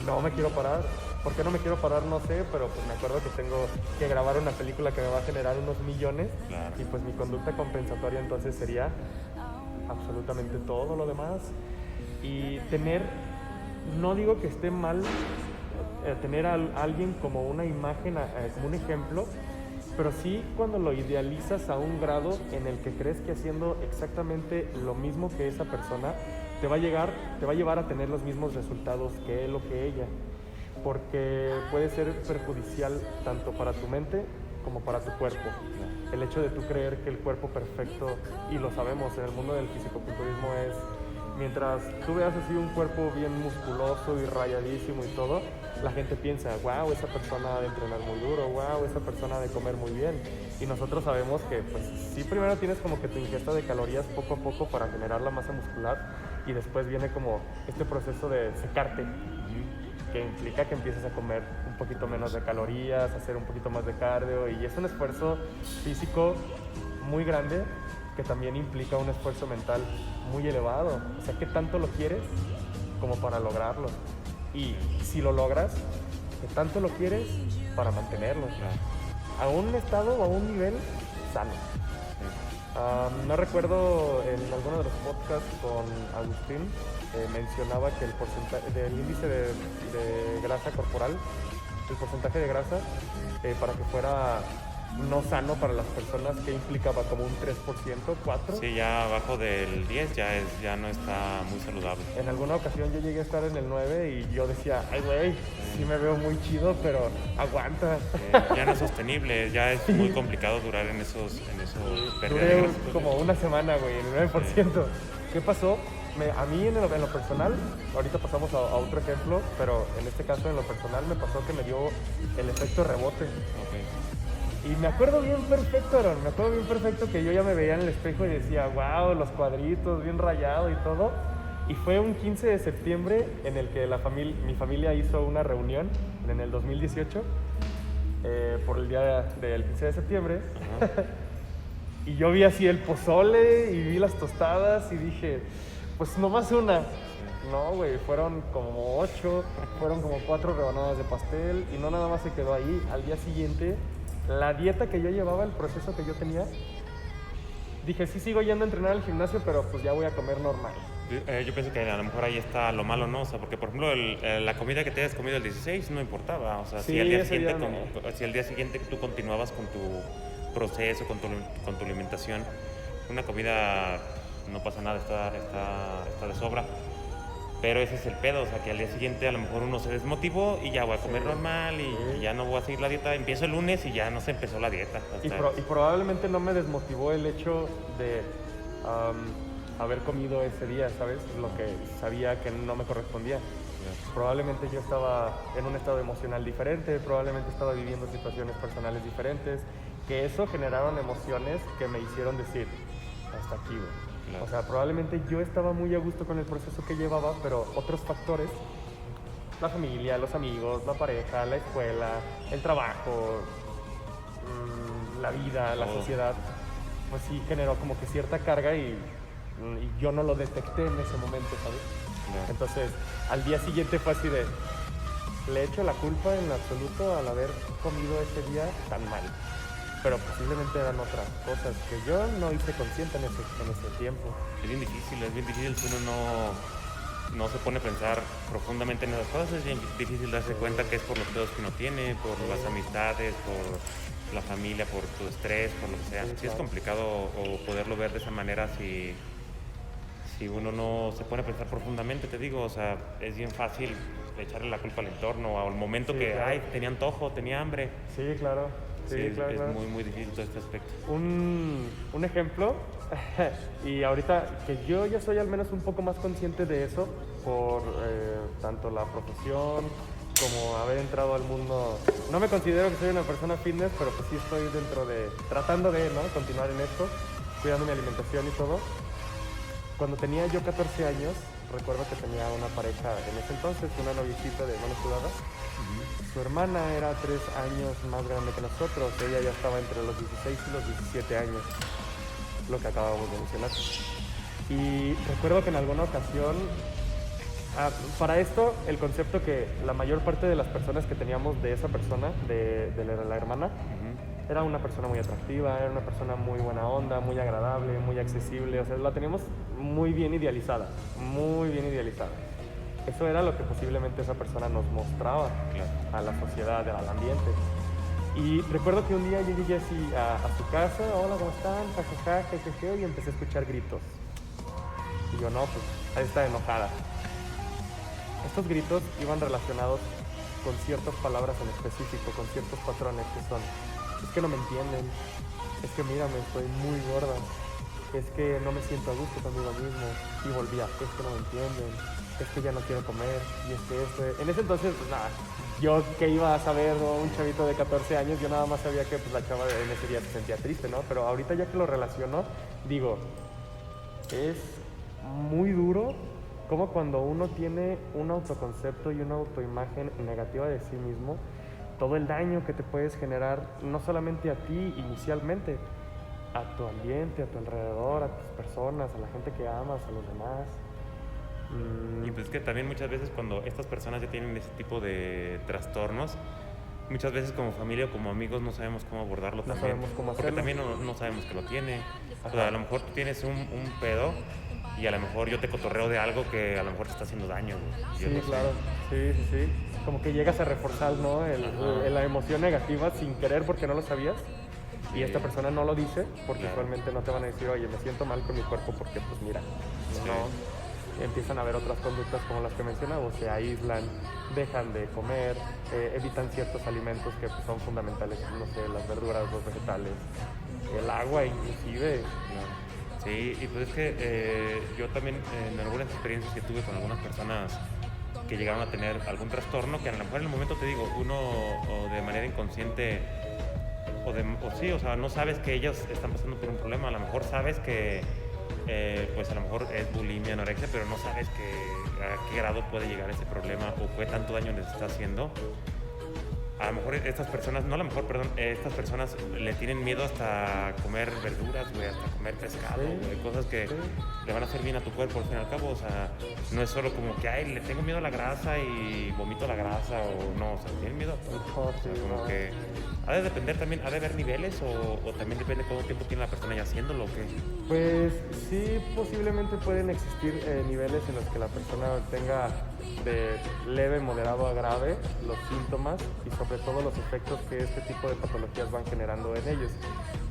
no me quiero parar. ¿Por qué no me quiero parar? No sé, pero pues me acuerdo que tengo que grabar una película que me va a generar unos millones, claro. Y pues mi conducta compensatoria entonces sería absolutamente todo lo demás. Y tener, no digo que esté mal tener a alguien como una imagen, como un ejemplo, pero sí cuando lo idealizas a un grado en el que crees que haciendo exactamente lo mismo que esa persona te va a llevar a tener los mismos resultados que él o que ella, porque puede ser perjudicial tanto para tu mente como para tu cuerpo. El hecho de tú creer que el cuerpo perfecto, y lo sabemos en el mundo del fisicoculturismo, es mientras tú veas así un cuerpo bien musculoso y rayadísimo y todo, la gente piensa, wow, esa persona ha de entrenar muy duro, wow, esa persona ha de comer muy bien. Y nosotros sabemos que pues sí, primero tienes como que tu ingesta de calorías poco a poco para generar la masa muscular, y después viene como este proceso de secarte, que implica que empieces a comer un poquito menos de calorías, hacer un poquito más de cardio, y es un esfuerzo físico muy grande que también implica un esfuerzo mental muy elevado. O sea, ¿qué tanto lo quieres como para lograrlo? Y si lo logras, ¿qué tanto lo quieres para mantenerlo? A un estado o a un nivel sano. No recuerdo en alguno de los podcasts con Agustín, mencionaba que el porcentaje del índice de grasa corporal, el porcentaje de grasa, para que fuera no sano para las personas, que implicaba como un 3%, 4%. Sí, ya abajo del 10 ya no está muy saludable. En alguna ocasión yo llegué a estar en el 9 y yo decía, ay güey, sí me veo muy chido, pero aguanta. Ya no es sostenible, ya es muy complicado durar en esos pérdidas de Duré grasa. como una semana, güey, el 9%. ¿Qué pasó? A mí en lo personal, ahorita pasamos a otro ejemplo, pero en este caso en lo personal me pasó que me dio el efecto rebote. Okay. Y me acuerdo bien perfecto, Aaron, me acuerdo bien perfecto que yo ya me veía en el espejo y decía, wow, los cuadritos, bien rayado y todo. Y fue un 15 de septiembre en el que mi familia hizo una reunión en el 2018, por el día del 15 de septiembre. Y yo vi así el pozole y vi las tostadas y dije, pues nomás una. No, güey, fueron como 8, fueron como 4 rebanadas de pastel, y no nada más se quedó ahí. Al día siguiente, la dieta que yo llevaba, el proceso que yo tenía, dije, sí sigo yendo a entrenar al gimnasio, pero pues ya voy a comer normal. Yo pienso que a lo mejor ahí está lo malo, ¿no? O sea, porque por ejemplo la comida que te hayas comido el 16 no importaba. O sea, Sí, si al día ese siguiente día no. si al día siguiente tú continuabas con tu proceso, con tu alimentación, una comida no pasa nada, está de sobra. Pero ese es el pedo, o sea, que al día siguiente a lo mejor uno se desmotivó y ya voy a comer normal y ya no voy a seguir la dieta. Empiezo el lunes y ya no se empezó la dieta. Y probablemente no me desmotivó el hecho de haber comido ese día, ¿sabes? Lo que sabía que no me correspondía. Probablemente yo estaba en un estado emocional diferente, probablemente estaba viviendo situaciones personales diferentes, que eso generaron emociones que me hicieron decir, hasta aquí, güey. Claro. O sea, probablemente yo estaba muy a gusto con el proceso que llevaba, pero otros factores, la familia, los amigos, la pareja, la escuela, el trabajo, la vida, la sociedad, pues sí generó como que cierta carga y yo no lo detecté en ese momento, ¿sabes? No. Entonces, al día siguiente fue así de, le echo la culpa en absoluto al haber comido ese día tan mal. Pero posiblemente eran otras cosas que yo no hice consciente en ese tiempo. Es bien difícil si uno no se pone a pensar profundamente en esas cosas. Es bien difícil darse cuenta que es por los pedos que uno tiene, por las amistades, por la familia, por tu estrés, por lo que sea. Sí, es complicado poderlo ver de esa manera si uno no se pone a pensar profundamente, te digo. O sea, es bien fácil echarle la culpa al entorno o al momento claro. Tenía antojo, tenía hambre. Sí, claro. Sí, claro, es claro. muy, muy difícil todo este aspecto. Un ejemplo, y ahorita que yo ya soy al menos un poco más consciente de eso, por tanto la profesión como haber entrado al mundo. No me considero que soy una persona fitness, pero pues sí estoy tratando de, ¿no?, continuar en esto, cuidando mi alimentación y todo. Cuando tenía yo 14 años, recuerdo que tenía una pareja en ese entonces, una noviecita de mano sudada. Su hermana era 3 años más grande que nosotros. Ella ya estaba entre los 16 y los 17 años, lo que acabamos de mencionar. Y recuerdo que en alguna ocasión, para esto, el concepto que la mayor parte de las personas que teníamos de esa persona, de la hermana, era una persona muy atractiva, era una persona muy buena onda, muy agradable, muy accesible. O sea, la teníamos muy bien idealizada, muy bien idealizada. Eso era lo que posiblemente esa persona nos mostraba a la sociedad, al ambiente. Y recuerdo que un día yo llegué así a su casa, hola, ¿cómo están? Jajaja, jejeje, y empecé a escuchar gritos. Y yo, no, pues, ahí está enojada. Estos gritos iban relacionados con ciertas palabras en específico, con ciertos patrones que son, es que no me entienden, es que mírame, estoy muy gorda, es que no me siento a gusto conmigo mismo, y volvía, es que no me entienden, es que ya no quiero comer, y es que en ese entonces, pues nada, yo que iba a saber, ¿no?, un chavito de 14 años, yo nada más sabía que pues, la chava en ese día se sentía triste, ¿no? Pero ahorita ya que lo relaciono, digo, es muy duro como cuando uno tiene un autoconcepto y una autoimagen negativa de sí mismo, todo el daño que te puedes generar, no solamente a ti inicialmente, a tu ambiente, a tu alrededor, a tus personas, a la gente que amas, a los demás. Y pues es que también muchas veces cuando estas personas ya tienen ese tipo de trastornos, muchas veces como familia o como amigos no sabemos cómo abordarlo. No sabemos cómo hacerlo. Porque también no sabemos que lo tiene. O sea, a lo mejor tú tienes un pedo y a lo mejor yo te cotorreo de algo que a lo mejor te está haciendo daño. Sí, claro. Sí. Como que llegas a reforzar, ¿no?, la emoción negativa sin querer porque no lo sabías. Y esta persona no lo dice porque usualmente no te van a decir, oye, me siento mal con mi cuerpo porque pues mira, no. Empiezan a haber otras conductas como las que mencionamos, se aíslan, dejan de comer, evitan ciertos alimentos que pues, son fundamentales, no sé, las verduras, los vegetales, el agua inclusive. Sí, y pues es que yo también en algunas experiencias que tuve con algunas personas que llegaron a tener algún trastorno, que a lo mejor en el momento te digo, uno o de manera inconsciente o sea, no sabes que ellos están pasando por un problema, a lo mejor sabes que pues a lo mejor es bulimia, anorexia, pero no sabes a qué grado puede llegar ese problema o qué tanto daño les está haciendo. A lo mejor estas personas le tienen miedo hasta comer verduras, güey, hasta comer pescado, güey, cosas que le van a hacer bien a tu cuerpo al fin y al cabo. O sea, no es solo como que, le tengo miedo a la grasa y vomito la grasa, o no, o sea, tienen miedo a todo. O sea, como que ha de depender también, ha de haber niveles o también depende de cuánto tiempo tiene la persona ya haciéndolo, ¿o qué? Pues sí, posiblemente pueden existir niveles en los que la persona tenga de leve, moderado a grave los síntomas y sobre todo los efectos que este tipo de patologías van generando en ellos.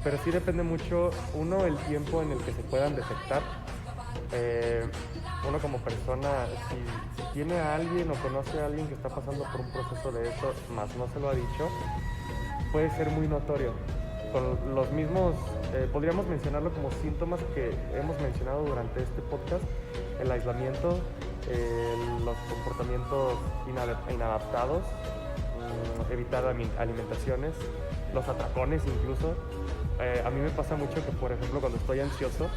Pero sí depende mucho, uno, el tiempo en el que se puedan detectar. Uno como persona, si tiene a alguien o conoce a alguien que está pasando por un proceso de eso, más no se lo ha dicho, puede ser muy notorio. Con los mismos, podríamos mencionarlo como síntomas que hemos mencionado durante este podcast: el aislamiento, los comportamientos inadaptados, evitar alimentaciones, los atracones incluso. A mí me pasa mucho que, por ejemplo, cuando estoy ansioso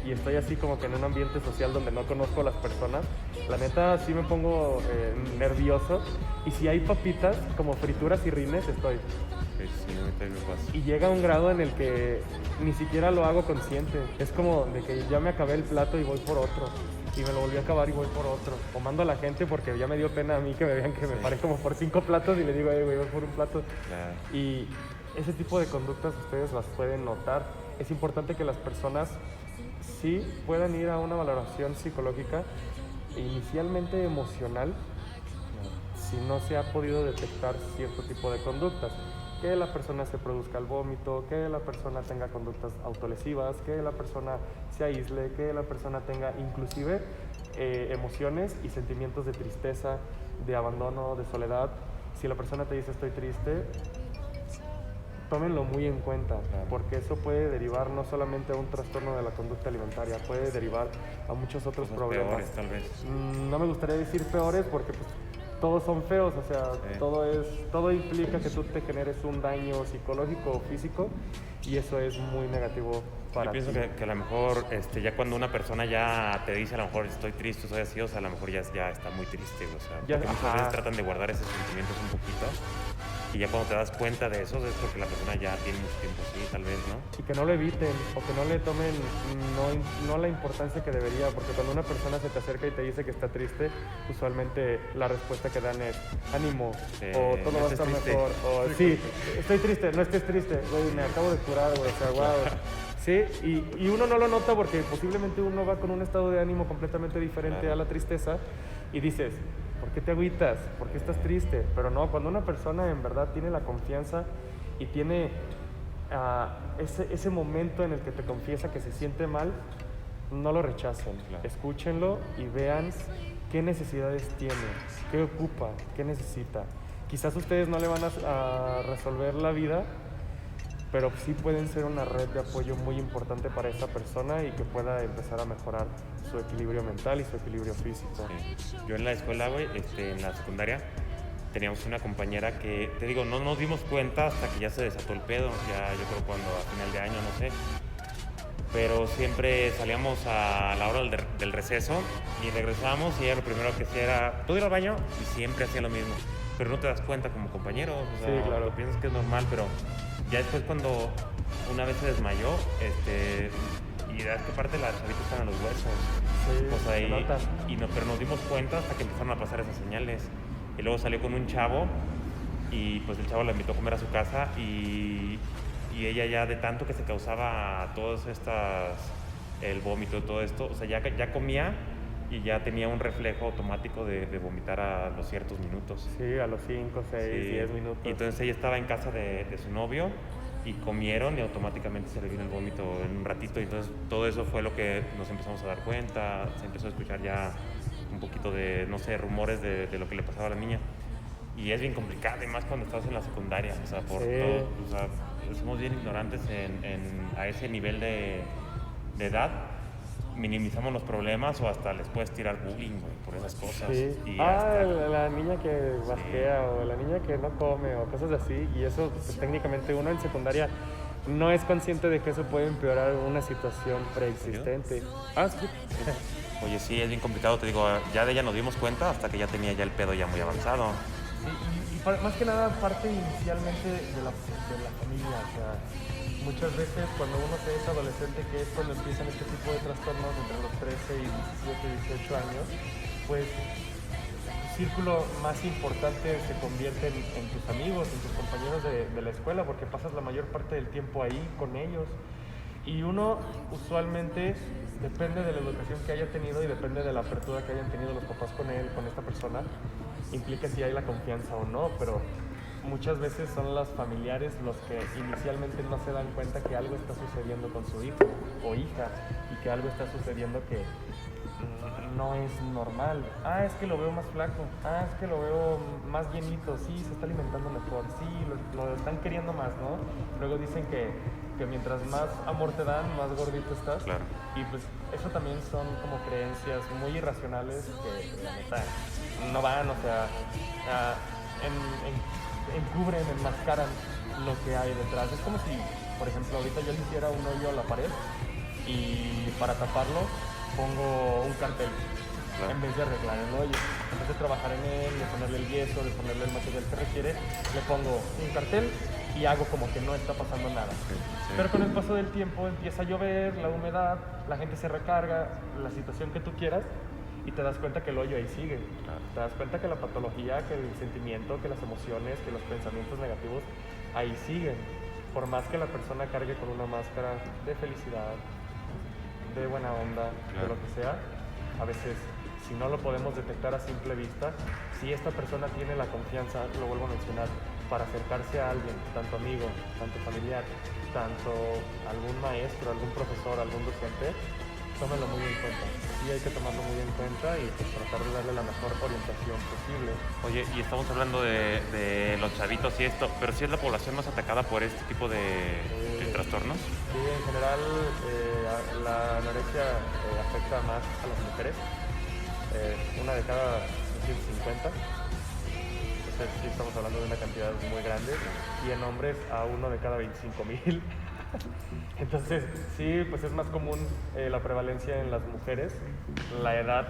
y estoy así como que en un ambiente social donde no conozco a las personas, la neta sí me pongo nervioso, y si hay papitas como frituras y rines, estoy. Sí, ahorita me pasa. Y llega a un grado en el que ni siquiera lo hago consciente. Es como de que ya me acabé el plato y voy por otro, y me lo volví a acabar y voy por otro. O mando a la gente porque ya me dio pena a mí que me vean que me paré como por 5 platos y le digo, voy por un plato. Claro. Y ese tipo de conductas ustedes las pueden notar. Es importante que las personas sí puedan ir a una valoración psicológica, inicialmente emocional, si no se ha podido detectar cierto tipo de conductas. Que la persona se produzca el vómito, que la persona tenga conductas autolesivas, que la persona se aísle, que la persona tenga inclusive emociones y sentimientos de tristeza, de abandono, de soledad. Si la persona te dice estoy triste, tómenlo muy en cuenta, porque eso puede derivar no solamente a un trastorno de la conducta alimentaria, puede derivar a muchos otros problemas. Peores, tal vez. No me gustaría decir peores porque pues, todos son feos, o sea, todo implica que tú te generes un daño psicológico o físico, y eso es muy negativo para ti. Yo pienso que a lo mejor ya cuando una persona ya te dice a lo mejor estoy triste, soy así, o sea, a lo mejor ya está muy triste, o sea, Ya, porque muchas veces tratan de guardar esos sentimientos un poquito, y ya cuando te das cuenta de eso es porque la persona ya tiene mucho tiempo así, tal vez, ¿no? Y que no lo eviten, o que no le tomen no la importancia que debería, porque cuando una persona se te acerca y te dice que está triste, usualmente la respuesta que dan es ánimo, o todo va a estar mejor, o sí, estoy triste, no estés triste, güey, me acabo de curar, güey, o sea, wow. Sí, y uno no lo nota porque posiblemente uno va con un estado de ánimo completamente diferente a la tristeza, y dices, ¿por qué te agüitas? ¿Por qué estás triste? Pero no, cuando una persona en verdad tiene la confianza y tiene ese momento en el que te confiesa que se siente mal, no lo rechacen. Claro. Escúchenlo y vean qué necesidades tiene, qué ocupa, qué necesita. Quizás ustedes no le van a resolver la vida, pero sí pueden ser una red de apoyo muy importante para esa persona y que pueda empezar a mejorar su equilibrio mental y su equilibrio físico. Sí. Yo en la escuela, güey, en la secundaria, teníamos una compañera que, te digo, no nos dimos cuenta hasta que ya se desató el pedo, ya yo creo cuando a final de año, no sé. Pero siempre salíamos a la hora del receso y regresábamos, y ella lo primero que hacía era, ¿puedo ir al baño? Y siempre hacía lo mismo. Pero no te das cuenta como compañero, o sea, sí, claro. Piensas que es normal, pero ya después cuando una vez se desmayó, y es que parte de la chavita están en los huesos. Sí, pues ahí, se pero nos dimos cuenta hasta que empezaron a pasar esas señales. Y luego salió con un chavo, y pues el chavo la invitó a comer a su casa, y ella ya de tanto que se causaba todas estas, el vómito y todo esto, o sea, ya comía y ya tenía un reflejo automático de vomitar a los ciertos minutos. Sí, a los 5, 6, 10 minutos. Y entonces ella estaba en casa de su novio y comieron y automáticamente se le vino el vómito en un ratito, y entonces todo eso fue lo que nos empezamos a dar cuenta, se empezó a escuchar ya un poquito de, no sé, rumores de lo que le pasaba a la niña. Y es bien complicado, y más cuando estás en la secundaria, o sea, por todo, o sea, somos bien ignorantes a ese nivel de edad. Minimizamos los problemas o hasta les puedes tirar bullying, güey, por esas cosas. Sí. Y la niña que basquea, o la niña que no come, o cosas así. Y eso, pues, técnicamente uno en secundaria no es consciente de que eso puede empeorar una situación preexistente. Sí. Oye, sí, es bien complicado, te digo, ya de ella nos dimos cuenta hasta que ya tenía ya el pedo ya muy avanzado. Y más que nada parte inicialmente de la familia, o sea, muchas veces cuando uno se es adolescente, que es cuando empiezan este tipo de trastornos entre los 13 y 17, 18 años, pues tu círculo más importante se convierte en tus amigos, en tus compañeros de la escuela, porque pasas la mayor parte del tiempo ahí con ellos. Y uno usualmente depende de la educación que haya tenido y depende de la apertura que hayan tenido los papás con él, con esta persona. implica si hay la confianza o no, pero muchas veces son los familiares los que inicialmente no se dan cuenta que algo está sucediendo con su hijo o hija y que algo está sucediendo que no es normal. Es que lo veo más flaco, es que lo veo más llenito, sí, se está alimentando mejor, sí, lo están queriendo más, ¿no? Luego dicen que mientras más amor te dan, más gordito estás. Claro. Y pues eso también son como creencias muy irracionales que la neta no van, o sea, encubren, enmascaran lo que hay detrás. Es como si, por ejemplo, ahorita yo le hiciera un hoyo a la pared y para taparlo pongo un cartel. Claro. En vez de arreglar el hoyo, en vez de trabajar en él, de ponerle el yeso, de ponerle el material que requiere, le pongo un cartel y hago como que no está pasando nada. Sí. Pero con el paso del tiempo empieza a llover, la humedad, la gente se recarga, la situación que tú quieras, y te das cuenta que el hoyo ahí sigue. Claro. Te das cuenta que la patología, que el sentimiento, que las emociones, que los pensamientos negativos ahí siguen. Por más que la persona cargue con una máscara de felicidad, de buena onda, claro, de lo que sea, a veces si no lo podemos detectar a simple vista, si esta persona tiene la confianza, lo vuelvo a mencionar, para acercarse a alguien, tanto amigo, tanto familiar, tanto algún maestro, algún profesor, algún docente, tómelo muy en cuenta. Sí, hay que tomarlo muy en cuenta y pues, tratar de darle la mejor orientación posible. Oye, y estamos hablando de los chavitos y esto, pero ¿sí es la población más atacada por este tipo de trastornos? Sí, en general la anorexia afecta más a las mujeres. Una de cada 150. Entonces sí estamos hablando de una cantidad muy grande. Y en hombres a uno de cada 25,000. Entonces sí, pues es más común la prevalencia en las mujeres. La edad,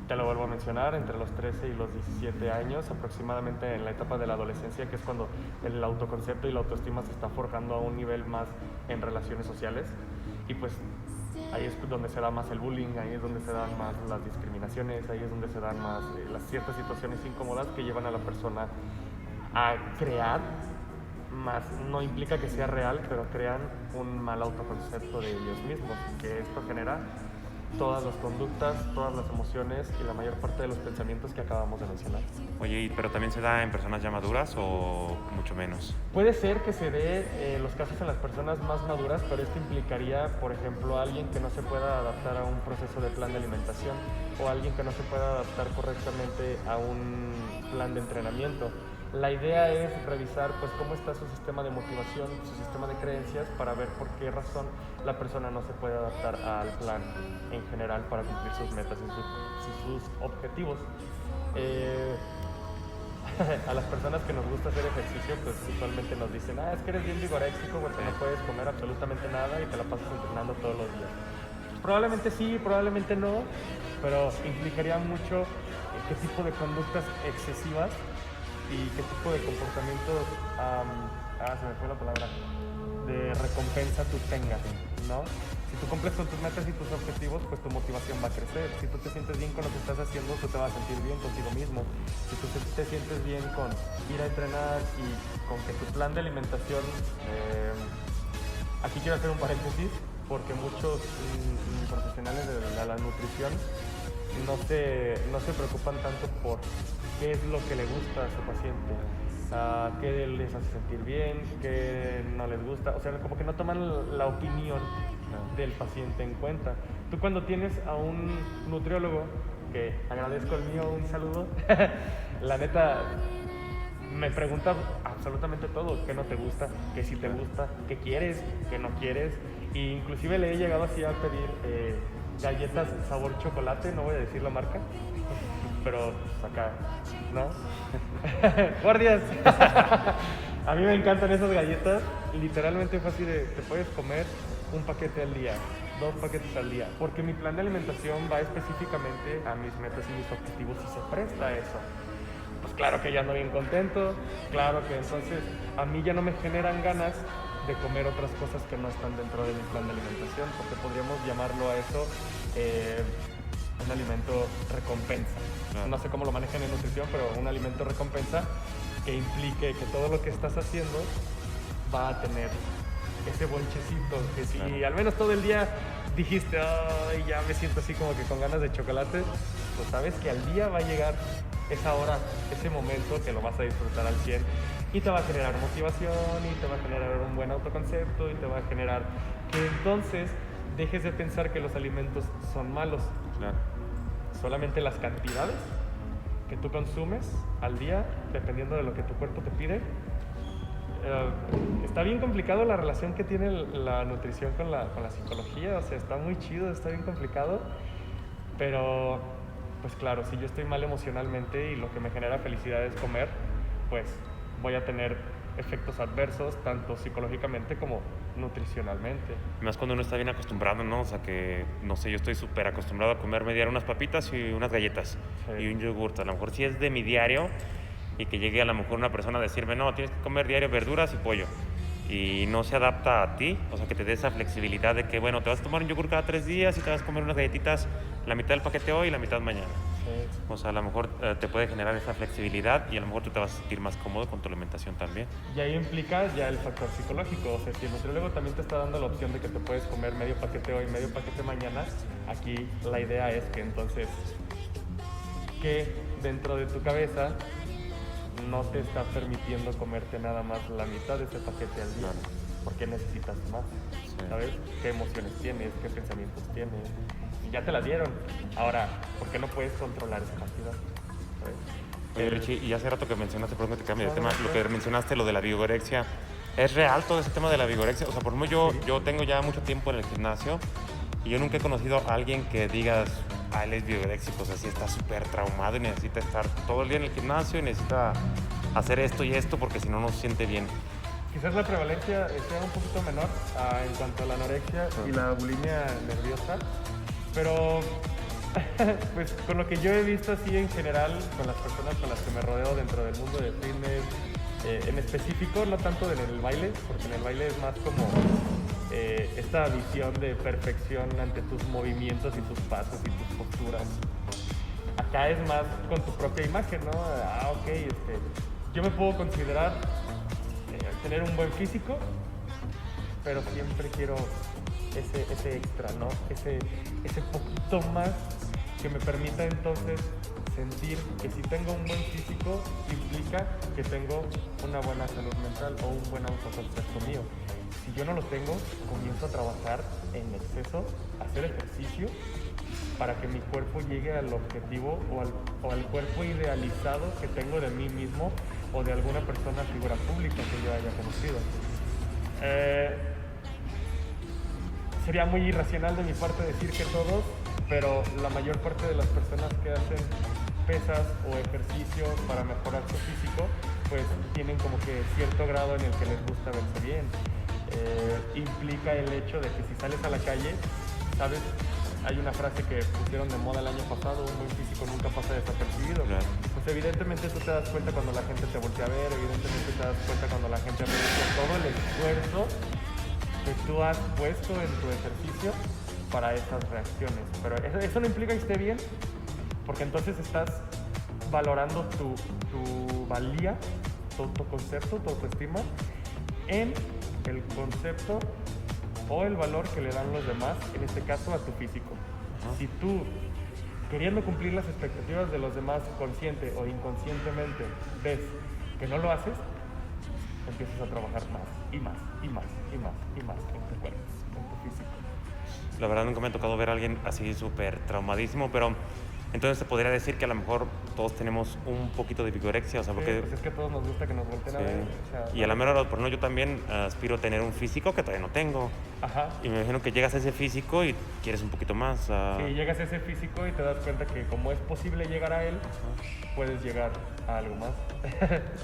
te lo vuelvo a mencionar, entre los 13 y los 17 años, aproximadamente en la etapa de la adolescencia, que es cuando el autoconcepto y la autoestima se está forjando a un nivel más en relaciones sociales. Y pues ahí es donde se da más el bullying, ahí es donde se dan más las discriminaciones, ahí es donde se dan más las ciertas situaciones incómodas que llevan a la persona a crear, más no implica que sea real, pero crean un mal autoconcepto de ellos mismos, que esto genera todas las conductas, todas las emociones y la mayor parte de los pensamientos que acabamos de mencionar. Oye, ¿pero también se da en personas ya maduras o mucho menos? Puede ser que se dé los casos en las personas más maduras, pero esto implicaría, por ejemplo, a alguien que no se pueda adaptar a un proceso de plan de alimentación o alguien que no se pueda adaptar correctamente a un plan de entrenamiento. La idea es revisar pues cómo está su sistema de motivación, su sistema de creencias, para ver por qué razón la persona no se puede adaptar al plan en general para cumplir sus metas y sus objetivos. A las personas que nos gusta hacer ejercicio, pues usualmente nos dicen, es que eres bien vigoréxico porque no puedes comer absolutamente nada y te la pasas entrenando todos los días. Probablemente sí, probablemente no, pero implicaría mucho qué tipo de conductas excesivas y qué tipo de comportamientos, se me fue la palabra, de recompensa tú tengas, ¿no? Si tú cumples con tus metas y tus objetivos, pues tu motivación va a crecer. Si tú te sientes bien con lo que estás haciendo, tú te vas a sentir bien contigo mismo. Si tú te sientes bien con ir a entrenar y con que tu plan de alimentación, aquí quiero hacer un paréntesis, porque muchos profesionales de la nutrición no se preocupan tanto por qué es lo que le gusta a su paciente, qué les hace sentir bien, qué no les gusta, o sea, como que no toman la opinión del paciente en cuenta. Tú cuando tienes a un nutriólogo, que agradezco el mío, un saludo, la neta me pregunta absolutamente todo, qué no te gusta, qué sí te gusta, qué quieres, qué no quieres, e inclusive le he llegado así a pedir galletas sabor chocolate, no voy a decir la marca, pero pues acá, ¿no? ¡Guardias! A mí me encantan esas galletas, literalmente fue así de, te puedes comer un paquete al día, 2 paquetes al día, porque mi plan de alimentación va específicamente a mis metas y mis objetivos y se presta a eso. Pues claro que ya ando bien contento, claro que entonces a mí ya no me generan ganas de comer otras cosas que no están dentro de mi plan de alimentación, porque podríamos llamarlo a eso un alimento recompensa. Claro. No sé cómo lo manejan en nutrición, pero un alimento recompensa que implique que todo lo que estás haciendo va a tener ese bonchecito, que si claro, al menos todo el día dijiste, ay, ya me siento así como que con ganas de chocolate, pues sabes que al día va a llegar esa hora, ese momento que lo vas a disfrutar al 100 y te va a generar motivación y te va a generar un buen autoconcepto y te va a generar que entonces dejes de pensar que los alimentos son malos. Claro. Solamente las cantidades que tú consumes al día, dependiendo de lo que tu cuerpo te pide. Está bien complicado la relación que tiene la nutrición con la psicología, o sea, está muy chido, está bien complicado, pero pues claro, si yo estoy mal emocionalmente y lo que me genera felicidad es comer, pues voy a tener efectos adversos, tanto psicológicamente como nutricionalmente. Más cuando uno está bien acostumbrado, ¿no? O sea, que, no sé, yo estoy súper acostumbrado a comerme diario unas papitas y unas galletas y un yogurt. A lo mejor si es de mi diario y que llegue a lo mejor una persona a decirme, no, tienes que comer diario verduras y pollo. Y no se adapta a ti, o sea, que te dé esa flexibilidad de que, bueno, te vas a tomar un yogur cada 3 días y te vas a comer unas galletitas, la mitad del paquete hoy y la mitad mañana. Sí. O sea, a lo mejor te puede generar esa flexibilidad y a lo mejor tú te vas a sentir más cómodo con tu alimentación también. Y ahí implica ya el factor psicológico, o sea, si el nutriólogo también te está dando la opción de que te puedes comer medio paquete hoy, medio paquete mañana, aquí la idea es que entonces, que dentro de tu cabeza no te está permitiendo comerte nada más la mitad de ese paquete al día, Claro. porque necesitas más, Sí. ¿sabes? ¿Qué emociones tienes? ¿Qué pensamientos tienes? Y ya te la dieron. Ahora, ¿por qué no puedes controlar esa cantidad? ¿Sabes? Oye, Richie, y hace rato que mencionaste, por ejemplo, te cambio de No, tema, no, lo que mencionaste, lo de la vigorexia, ¿es real todo ese tema de la vigorexia? O sea, por ejemplo, yo tengo ya mucho tiempo en el gimnasio y yo nunca he conocido a alguien que digas, él es vigoréxico, o sea, sí está súper traumado y necesita estar todo el día en el gimnasio y necesita hacer esto y esto porque si no, no se siente bien. Quizás la prevalencia sea un poquito menor en cuanto a la anorexia y la bulimia nerviosa, pero pues con lo que yo he visto así en general, con las personas con las que me rodeo dentro del mundo del fitness, en específico, no tanto en el baile, porque en el baile es más como esta visión de perfección ante tus movimientos y tus pasos y tus posturas. Acá es más con tu propia imagen, ¿no? Ok, yo me puedo considerar tener un buen físico, pero siempre quiero ese extra, ¿no? Ese poquito más que me permita entonces sentir que si tengo un buen físico implica que tengo una buena salud mental o un buen autoconcepto mío. Si yo no lo tengo, comienzo a trabajar en exceso, a hacer ejercicio para que mi cuerpo llegue al objetivo o al cuerpo idealizado que tengo de mí mismo o de alguna persona, figura pública que yo haya conocido. Sería muy irracional de mi parte decir que todos, pero la mayor parte de las personas que hacen pesas o ejercicio para mejorar su físico, pues tienen como que cierto grado en el que les gusta verse bien. Implica el hecho de que si sales a la calle, ¿sabes? Hay una frase que pusieron de moda el año pasado, un buen físico nunca pasa desapercibido. Claro. Pues evidentemente tú te das cuenta cuando la gente te voltea a ver, evidentemente te das cuenta cuando la gente aprecia todo el esfuerzo que tú has puesto en tu ejercicio para esas reacciones. Pero eso no implica que esté bien, porque entonces estás valorando tu valía, tu autoconcepto, tu autoestima en el concepto o el valor que le dan los demás, en este caso a tu físico. Si tú, queriendo cumplir las expectativas de los demás consciente o inconscientemente, ves que no lo haces, empiezas a trabajar más y más y más y más y más en tu cuerpo, en tu físico. La verdad nunca me ha tocado ver a alguien así súper traumadísimo, pero entonces se podría decir que a lo mejor todos tenemos un poquito de vigorexia, o sea, porque... Sí, pues es que a todos nos gusta que nos volteen a ver. O sea, y a la mera hora, por ejemplo, yo también aspiro a tener un físico que todavía no tengo. Ajá. Y me imagino que llegas a ese físico y quieres un poquito más. Sí, llegas a ese físico y te das cuenta que como es posible llegar a él, puedes llegar a algo más.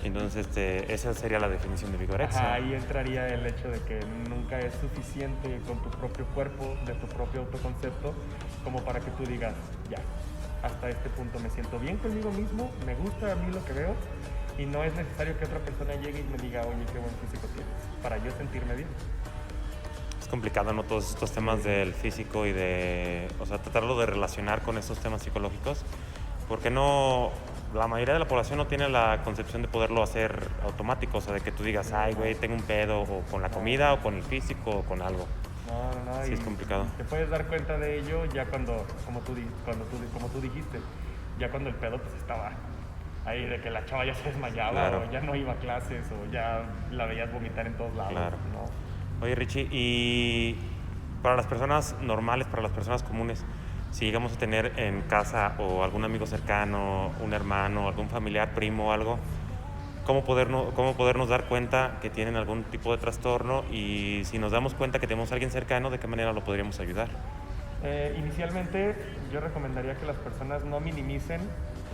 Entonces, esa sería la definición de vigorexia. Ajá, ahí entraría el hecho de que nunca es suficiente con tu propio cuerpo, de tu propio autoconcepto, como para que tú digas, ya, hasta este punto me siento bien conmigo mismo, me gusta a mí lo que veo, y no es necesario que otra persona llegue y me diga, oye, qué buen físico tienes, para yo sentirme bien. Es complicado, ¿no? Todos estos temas del físico y de... O sea, tratarlo de relacionar con estos temas psicológicos, porque no... La mayoría de la población no tiene la concepción de poderlo hacer automático, o sea, de que tú digas, ay, güey, tengo un pedo, o con la comida, o con el físico, o con algo. No, Sí, es complicado. Te puedes dar cuenta de ello ya cuando tú dijiste, ya cuando el pedo pues estaba ahí de que la chava ya se desmayaba, claro, o ya no iba a clases, o ya la veías vomitar en todos lados, claro. ¿no? Oye, Richie, y para las personas normales, para las personas comunes, si llegamos a tener en casa o algún amigo cercano, un hermano, algún familiar, primo o algo, cómo podernos dar cuenta que tienen algún tipo de trastorno? Y si nos damos cuenta que tenemos a alguien cercano, ¿de qué manera lo podríamos ayudar? Inicialmente yo recomendaría que las personas no minimicen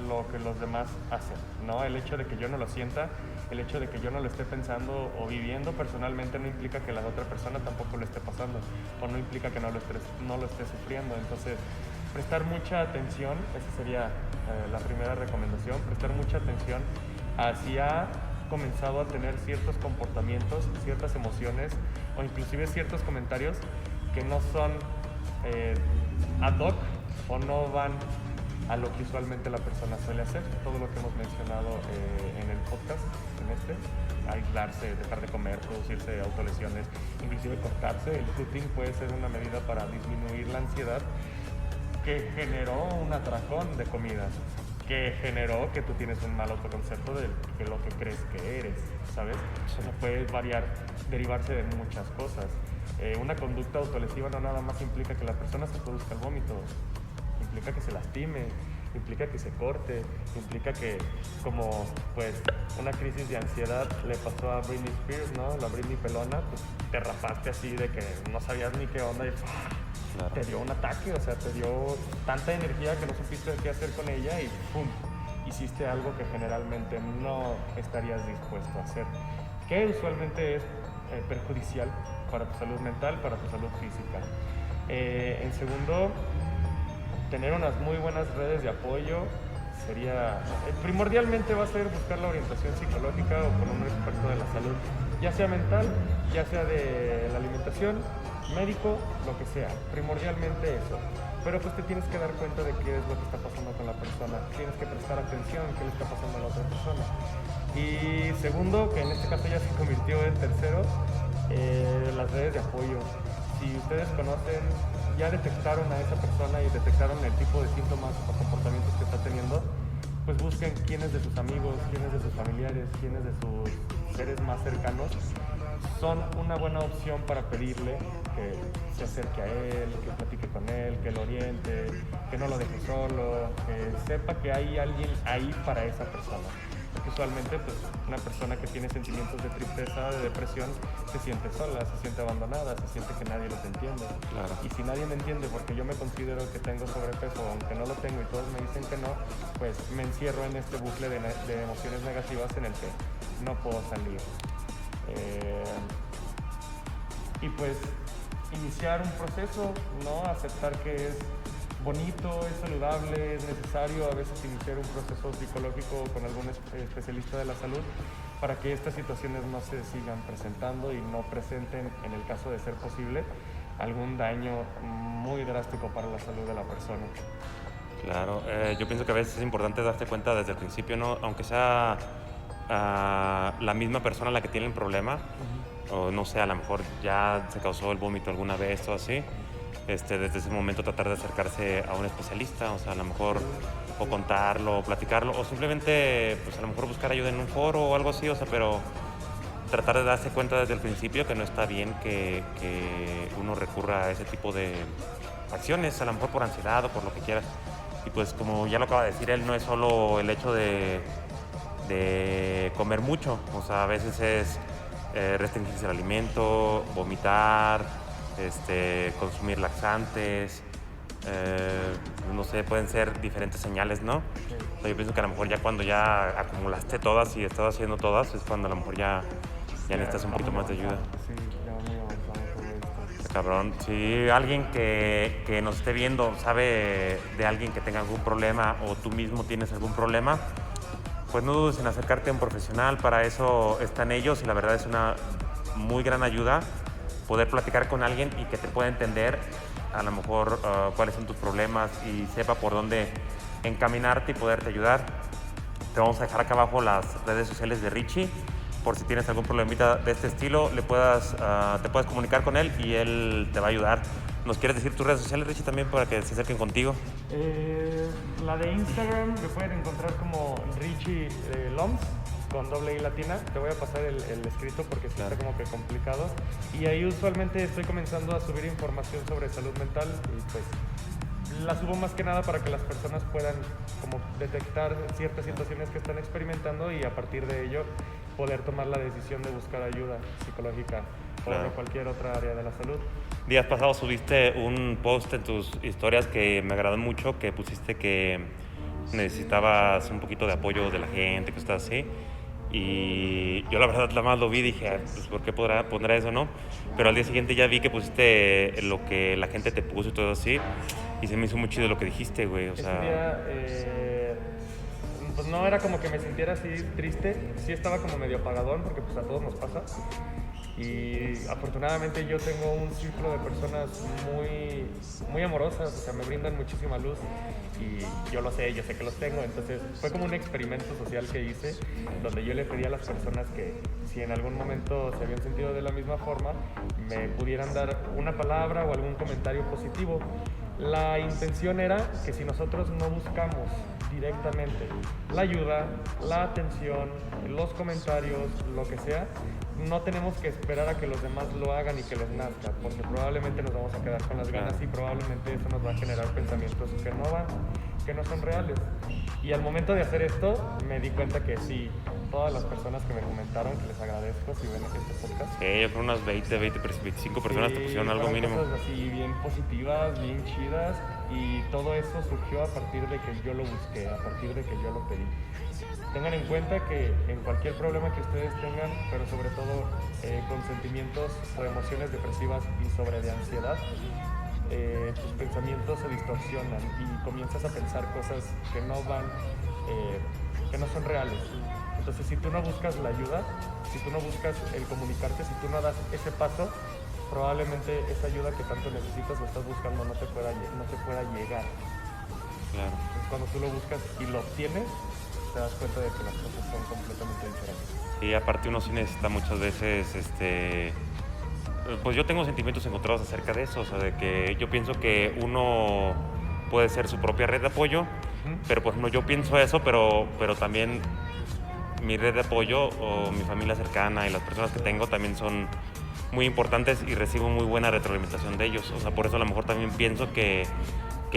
lo que los demás hacen, ¿no? El hecho de que yo no lo sienta, el hecho de que yo no lo esté pensando o viviendo personalmente no implica que la otra persona tampoco lo esté pasando, o no implica que no lo esté sufriendo. Entonces, prestar mucha atención, esa sería la primera recomendación, prestar mucha atención a si ha comenzado a tener ciertos comportamientos, ciertas emociones o inclusive ciertos comentarios que no son ad hoc o no van a lo que usualmente la persona suele hacer. Todo lo que hemos mencionado en el podcast, aislarse, dejar de comer, producirse autolesiones, inclusive cortarse. El cutting puede ser una medida para disminuir la ansiedad que generó un atracón de comida, que generó que tú tienes un mal autoconcepto de lo que crees que eres, ¿sabes? O sea, puede derivarse de muchas cosas. Una conducta autolesiva no nada más implica que la persona se produzca el vómito, implica que se lastime, implica que se corte, implica que, como pues una crisis de ansiedad le pasó a Britney Spears, ¿no? La Britney pelona, pues te rapaste así de que no sabías ni qué onda y claro, te dio un ataque, o sea, te dio tanta energía que no supiste qué hacer con ella y ¡pum! Hiciste algo que generalmente no estarías dispuesto a hacer, que usualmente es perjudicial para tu salud mental, para tu salud física. En segundo, tener unas muy buenas redes de apoyo sería, primordialmente va a ser buscar la orientación psicológica o con un experto de la salud, ya sea mental, ya sea de la alimentación, médico, lo que sea, primordialmente eso. Pero pues te tienes que dar cuenta de qué es lo que está pasando con la persona, tienes que prestar atención qué le está pasando a la otra persona. Y segundo, que en este caso ya se convirtió en tercero, las redes de apoyo. Si ustedes conocen, ya detectaron a esa persona y detectaron el tipo de síntomas o comportamientos que está teniendo, pues busquen quiénes de sus amigos, quiénes de sus familiares, quiénes de sus seres más cercanos son una buena opción para pedirle que se acerque a él, que platique con él, que lo oriente, que no lo deje solo, que sepa que hay alguien ahí para esa persona. Porque usualmente pues, una persona que tiene sentimientos de tristeza, de depresión, se siente sola, se siente abandonada, se siente que nadie los entiende. Claro. Y si nadie me entiende porque yo me considero que tengo sobrepeso, aunque no lo tengo y todos me dicen que no, pues me encierro en este bucle de emociones negativas en el que no puedo salir. Y pues iniciar un proceso, ¿no? Aceptar que es bonito, es saludable, es necesario a veces iniciar un proceso psicológico con algún especialista de la salud para que estas situaciones no se sigan presentando y no presenten, en el caso de ser posible, algún daño muy drástico para la salud de la persona. Claro, yo pienso que a veces es importante darte cuenta desde el principio, ¿no? Aunque sea la misma persona la que tiene el problema, o no sé, a lo mejor ya se causó el vómito alguna vez o así, desde ese momento tratar de acercarse a un especialista, o sea, a lo mejor o contarlo, o platicarlo, o simplemente, pues a lo mejor buscar ayuda en un foro o algo así, o sea, pero tratar de darse cuenta desde el principio que no está bien que uno recurra a ese tipo de acciones, a lo mejor por ansiedad o por lo que quieras. Y pues como ya lo acaba de decir él, no es solo el hecho de comer mucho, o sea, a veces es restringirse el alimento, vomitar, consumir laxantes, no sé, pueden ser diferentes señales, ¿no? O sea, yo pienso que a lo mejor ya cuando ya acumulaste todas y estás haciendo todas, es cuando a lo mejor ya necesitas un poquito más de ayuda. Sí, ya muy avanzado todo esto. Cabrón, si alguien que nos esté viendo sabe de alguien que tenga algún problema o tú mismo tienes algún problema, pues no dudes en acercarte a un profesional, para eso están ellos y la verdad es una muy gran ayuda poder platicar con alguien y que te pueda entender a lo mejor cuáles son tus problemas y sepa por dónde encaminarte y poderte ayudar. Te vamos a dejar acá abajo las redes sociales de Richie por si tienes algún problemita de este estilo, te puedas comunicar con él y él te va a ayudar. ¿Nos quieres decir tus redes sociales, Richie, también para que se acerquen contigo? La de Instagram me pueden encontrar como Richie Loms, con doble I latina. Te voy a pasar el escrito porque sí está como que complicado. Y ahí usualmente estoy comenzando a subir información sobre salud mental y pues la subo más que nada para que las personas puedan como detectar ciertas situaciones que están experimentando y a partir de ello poder tomar la decisión de buscar ayuda psicológica o de cualquier otra área de la salud. Días pasados subiste un post en tus historias que me agradó mucho, que pusiste que necesitabas un poquito de apoyo de la gente, que estás así. Y yo la verdad nada más lo vi y dije, pues ¿por qué pondrá eso, no? Pero al día siguiente ya vi que pusiste lo que la gente te puso y todo así. Y se me hizo muy chido lo que dijiste, güey. O sea, ese día, pues no era como que me sintiera así triste. Sí estaba como medio apagadón porque pues a todos nos pasa. Y afortunadamente yo tengo un círculo de personas muy amorosas, o sea, me brindan muchísima luz y yo sé que los tengo. Entonces fue como un experimento social que hice donde yo le pedí a las personas que si en algún momento se habían sentido de la misma forma me pudieran dar una palabra o algún comentario positivo. La intención era que si nosotros no buscamos directamente la ayuda, la atención, los comentarios, lo que sea, no tenemos que esperar a que los demás lo hagan y que les nazca, porque probablemente nos vamos a quedar con las ganas y probablemente eso nos va a generar pensamientos que no son reales. Y al momento de hacer esto me di cuenta que sí, todas las personas que me comentaron, que les agradezco si ven este podcast. Sí, yo creo unas 25 personas te pusieron algo mínimo. Cosas así bien positivas, bien chidas, y todo eso surgió a partir de que yo lo busqué, a partir de que yo lo pedí. Tengan en cuenta que en cualquier problema que ustedes tengan, pero sobre todo con sentimientos o emociones depresivas y sobre de ansiedad, tus pensamientos se distorsionan y comienzas a pensar cosas que no son reales. Entonces, si tú no buscas la ayuda, si tú no buscas el comunicarte, si tú no das ese paso, probablemente esa ayuda que tanto necesitas o estás buscando no te pueda llegar. Claro. Entonces, cuando tú lo buscas y lo obtienes, te das cuenta de que las cosas son completamente diferentes. Y aparte uno sí necesita muchas veces, pues yo tengo sentimientos encontrados acerca de eso, o sea, de que yo pienso que uno puede ser su propia red de apoyo, pero pues no, yo pienso eso, pero también mi red de apoyo o mi familia cercana y las personas que tengo también son muy importantes y recibo muy buena retroalimentación de ellos. O sea, por eso a lo mejor también pienso que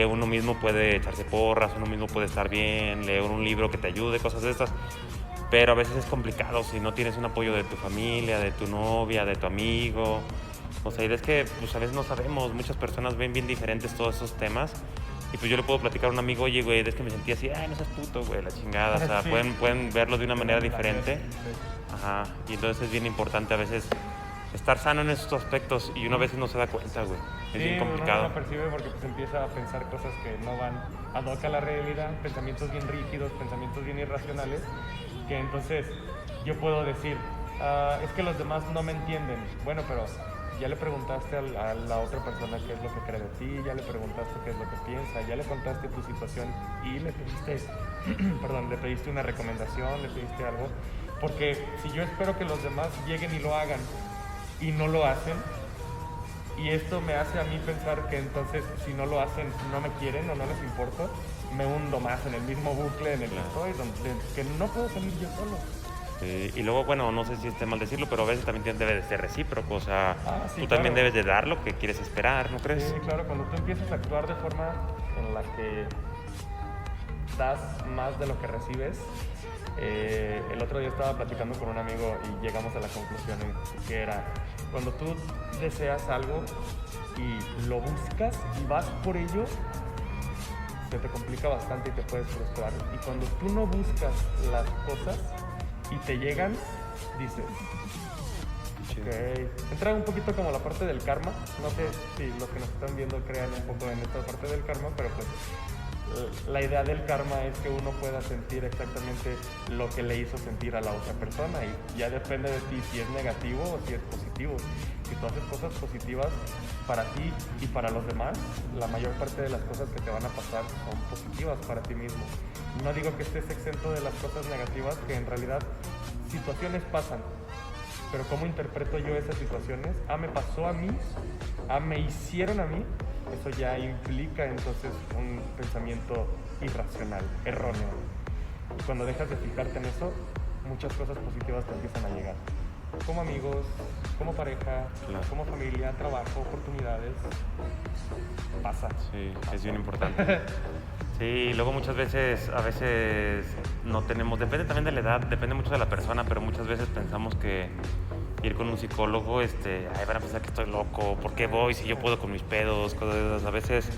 uno mismo puede echarse porras, uno mismo puede estar bien, leer un libro que te ayude, cosas de estas. Pero a veces es complicado si no tienes un apoyo de tu familia, de tu novia, de tu amigo. O sea, y es que pues a veces no sabemos, muchas personas ven bien diferentes todos esos temas. Y pues yo le puedo platicar a un amigo, oye, güey, es que me sentí así, ay, no seas puto, güey, la chingada. O sea, sí. pueden verlo de una manera diferente. Ajá, y entonces es bien importante a veces estar sano en esos aspectos y uno a veces no se da cuenta, güey. Es bien complicado. Uno no lo percibe porque pues empieza a pensar cosas que no van ad hoc a la realidad, pensamientos bien rígidos, pensamientos bien irracionales, que entonces yo puedo decir, es que los demás no me entienden. Bueno, pero ya le preguntaste a la otra persona qué es lo que cree de ti, ya le preguntaste qué es lo que piensa, ya le contaste tu situación y le pediste una recomendación, le pediste algo. Porque si yo espero que los demás lleguen y lo hagan y no lo hacen, y esto me hace a mí pensar que entonces si no lo hacen no me quieren o no les importo, me hundo más en el mismo bucle en el que estoy, donde que no puedo salir yo solo. Y luego, bueno, no sé si esté mal decirlo, pero a veces también debe de ser recíproco, o sea, sí, tú claro. también debes de dar lo que quieres esperar, ¿no crees? Sí, claro, cuando tú empiezas a actuar de forma en la que das más de lo que recibes. El otro día estaba platicando con un amigo y llegamos a la conclusión que era, cuando tú deseas algo y lo buscas y vas por ello, se te complica bastante y te puedes frustrar. Y cuando tú no buscas las cosas y te llegan, dices, ok. Entra un poquito como la parte del karma. No sé si los que nos están viendo crean un poco en esta parte del karma, pero pues la idea del karma es que uno pueda sentir exactamente lo que le hizo sentir a la otra persona y ya depende de ti si es negativo o si es positivo. Si tú haces cosas positivas para ti y para los demás, la mayor parte de las cosas que te van a pasar son positivas para ti mismo. No digo que estés exento de las cosas negativas, que en realidad situaciones pasan, pero ¿cómo interpreto yo esas situaciones? Me pasó a mí, me hicieron a mí. Eso ya implica entonces un pensamiento irracional, erróneo. Y cuando dejas de fijarte en eso, muchas cosas positivas te empiezan a llegar. Como amigos, como pareja, claro, como familia, trabajo, oportunidades. Pasa. Sí, es bien importante. Sí, luego muchas veces, a veces no tenemos, depende también de la edad, depende mucho de la persona, pero muchas veces pensamos que ir con un psicólogo, ay, van a pensar que estoy loco, ¿por qué voy si yo puedo con mis pedos? Cosas de esas. A veces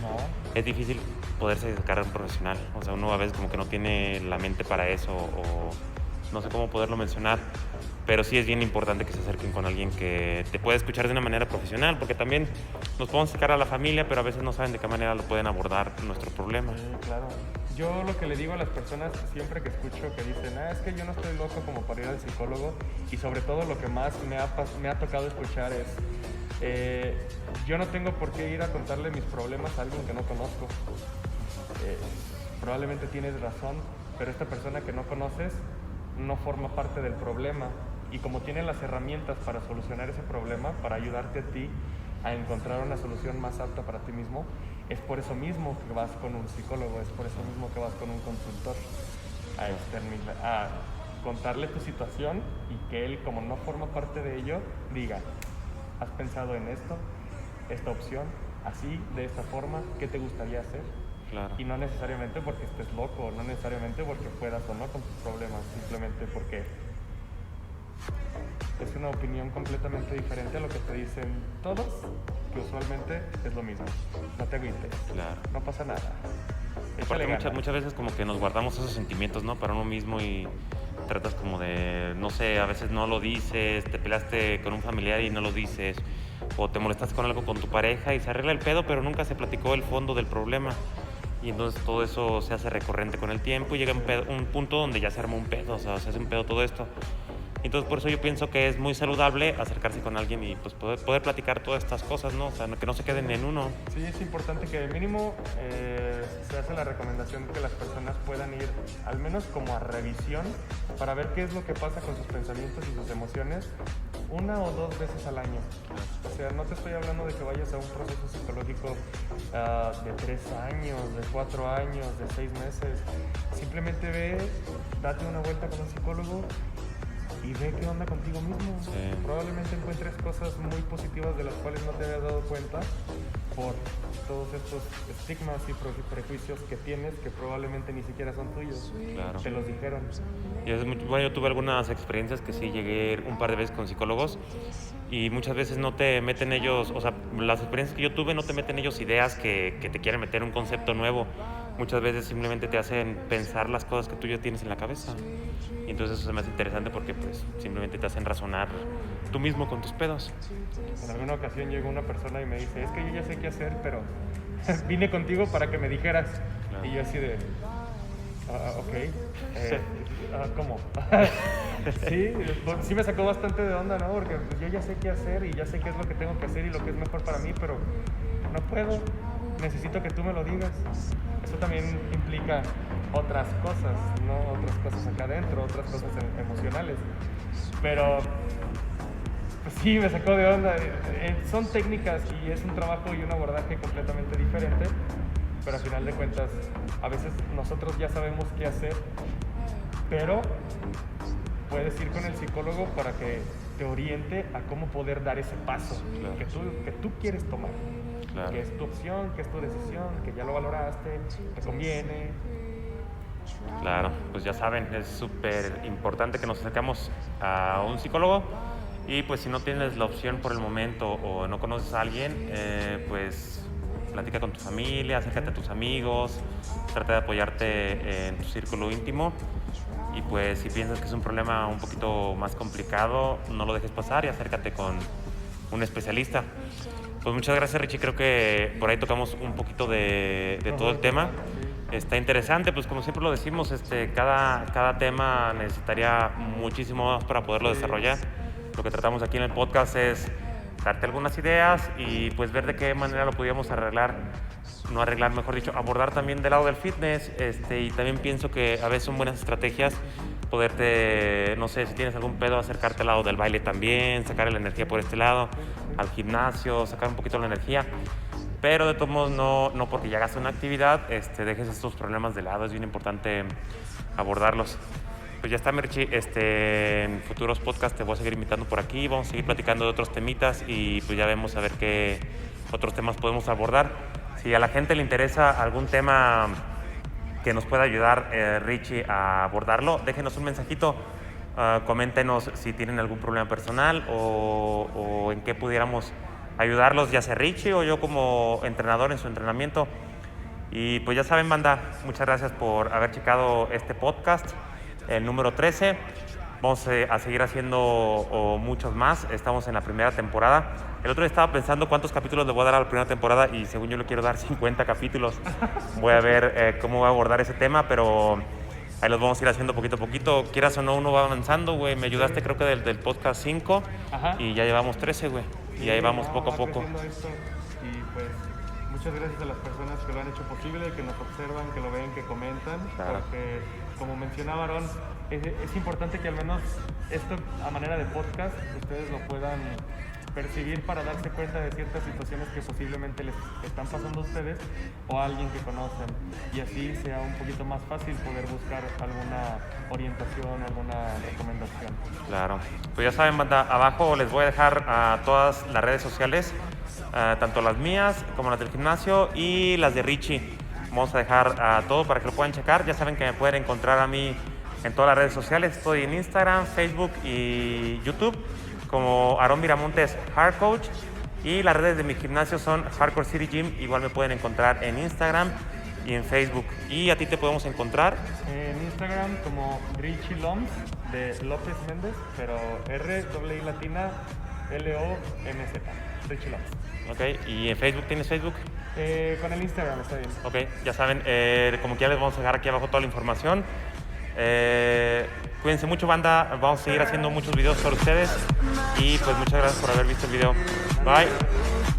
es difícil poderse sacar a un profesional, o sea, uno a veces como que no tiene la mente para eso, o no sé cómo poderlo mencionar, pero sí es bien importante que se acerquen con alguien que te pueda escuchar de una manera profesional, porque también nos podemos sacar a la familia, pero a veces no saben de qué manera lo pueden abordar nuestro problema. Sí, claro. Yo lo que le digo a las personas siempre que escucho que dicen, es que yo no estoy loco como para ir al psicólogo, y sobre todo lo que más me ha tocado escuchar es, yo no tengo por qué ir a contarle mis problemas a alguien que no conozco. Probablemente tienes razón, pero esta persona que no conoces no forma parte del problema, y como tiene las herramientas para solucionar ese problema, para ayudarte a ti a encontrar una solución más apta para ti mismo, es por eso mismo que vas con un psicólogo, es por eso mismo que vas con un consultor a contarle tu situación, y que él, como no forma parte de ello, diga, ¿has pensado en esto? Esta opción, así, de esta forma, ¿qué te gustaría hacer? Claro. Y no necesariamente porque estés loco, no necesariamente porque puedas o no con tus problemas, simplemente porque es una opinión completamente diferente a lo que te dicen todos, que usualmente es lo mismo. No te agüites, Claro. no pasa nada. Aparte muchas veces como que nos guardamos esos sentimientos, ¿no? Para uno mismo, y tratas como de, no sé, a veces no lo dices, te peleaste con un familiar y no lo dices, o te molestaste con algo con tu pareja y se arregla el pedo, pero nunca se platicó el fondo del problema. Y entonces todo eso se hace recurrente con el tiempo y llega un punto donde ya se arma un pedo, o sea, se hace un pedo todo esto. Entonces por eso yo pienso que es muy saludable acercarse con alguien y pues poder platicar todas estas cosas, ¿no? O sea, que no se queden en uno. Sí, es importante que mínimo se hace la recomendación que las personas puedan ir al menos como a revisión para ver qué es lo que pasa con sus pensamientos y sus emociones 1 o 2 veces al año. O sea, no te estoy hablando de que vayas a un proceso psicológico de 3 años, de 4 años, de 6 meses. Simplemente ve, date una vuelta con un psicólogo y ve qué onda contigo mismo. Sí. Probablemente encuentres cosas muy positivas de las cuales no te habías dado cuenta por todos estos estigmas y prejuicios que tienes, que probablemente ni siquiera son tuyos. Claro. Te los dijeron. Yo tuve algunas experiencias que sí llegué un par de veces con psicólogos, y muchas veces no te meten ellos, o sea, las experiencias que yo tuve no te meten ellos ideas que te quieren meter un concepto nuevo. Muchas veces simplemente te hacen pensar las cosas que tú ya tienes en la cabeza. Y entonces eso se me hace interesante porque pues simplemente te hacen razonar tú mismo con tus pedos. En alguna ocasión llegó una persona y me dice, es que yo ya sé qué hacer, pero vine contigo para que me dijeras. Claro. Y yo así de, ok, ¿cómo? sí me sacó bastante de onda, ¿no? Porque pues, yo ya sé qué hacer y ya sé qué es lo que tengo que hacer y lo que es mejor para mí, pero no puedo, necesito que tú me lo digas. Eso también implica otras cosas, ¿no? Otras cosas acá adentro, otras cosas emocionales. Pero pues sí, me sacó de onda. Son técnicas y es un trabajo y un abordaje completamente diferente, pero al final de cuentas, a veces nosotros ya sabemos qué hacer, pero puedes ir con el psicólogo para que te oriente a cómo poder dar ese paso. Claro. que tú quieres tomar. Claro. Que es tu opción, que es tu decisión, que ya lo valoraste, te conviene. Claro, pues ya saben, es súper importante que nos acercamos a un psicólogo, y pues si no tienes la opción por el momento o no conoces a alguien, pues platica con tu familia, acércate a tus amigos, trata de apoyarte en tu círculo íntimo, y pues si piensas que es un problema un poquito más complicado, no lo dejes pasar y acércate con un especialista. Pues muchas gracias, Richie, creo que por ahí tocamos un poquito de todo el tema. Está interesante, pues como siempre lo decimos, cada tema necesitaría muchísimo más para poderlo desarrollar. Lo que tratamos aquí en el podcast es darte algunas ideas y pues ver de qué manera lo podíamos abordar también del lado del fitness, y también pienso que a veces son buenas estrategias poderte, no sé, si tienes algún pedo, acercarte al lado del baile también, sacar la energía por este lado, al gimnasio, sacar un poquito la energía. Pero de todos modos, no porque ya hagas una actividad, dejes estos problemas de lado. Es bien importante abordarlos. Pues ya está, Mirchi. En futuros podcasts te voy a seguir invitando por aquí. Vamos a seguir platicando de otros temitas y pues ya vemos a ver qué otros temas podemos abordar. Si a la gente le interesa algún tema que nos pueda ayudar, Richie, a abordarlo, déjenos un mensajito. Coméntenos si tienen algún problema personal o en qué pudiéramos ayudarlos, ya sea Richie o yo como entrenador en su entrenamiento. Y pues ya saben, banda, muchas gracias por haber checado este podcast, el número 13. Vamos a seguir haciendo muchos más. Estamos en la primera temporada. El otro día estaba pensando cuántos capítulos le voy a dar a la primera temporada y según yo le quiero dar 50 capítulos. Voy a ver cómo voy a abordar ese tema, pero ahí los vamos a ir haciendo poquito a poquito. Quieras o no, uno va avanzando, güey. Me ayudaste creo que del podcast 5. Ajá. Y ya llevamos 13, güey. Y ahí vamos poco a poco. Esto, y pues muchas gracias a las personas que lo han hecho posible, que nos observan, que lo ven, que comentan. Claro. Porque como mencionaba Aaron, es importante que al menos esto a manera de podcast ustedes lo puedan percibir para darse cuenta de ciertas situaciones que posiblemente les están pasando a ustedes o a alguien que conocen, y así sea un poquito más fácil poder buscar alguna orientación, alguna recomendación. Claro. Pues ya saben, banda, abajo les voy a dejar a todas las redes sociales, tanto las mías como las del gimnasio y las de Richie. Vamos a dejar todo para que lo puedan checar. Ya saben que me pueden encontrar a mí en todas las redes sociales. Estoy en Instagram, Facebook y YouTube como Aaron Miramontes Hard Coach, y las redes de mi gimnasio son Hardcore City Gym. Igual me pueden encontrar en Instagram y en Facebook. ¿Y a ti te podemos encontrar? En Instagram como Richie Loms, de López Méndez, pero R-I latina L-O-M-Z, Richie Loms. Ok, ¿y en Facebook tienes Facebook? Con el Instagram está bien. Ok, ya saben, como que ya les vamos a dejar aquí abajo toda la información. Cuídense mucho, banda. Vamos a seguir haciendo muchos videos para ustedes. Y pues muchas gracias por haber visto el video. Bye.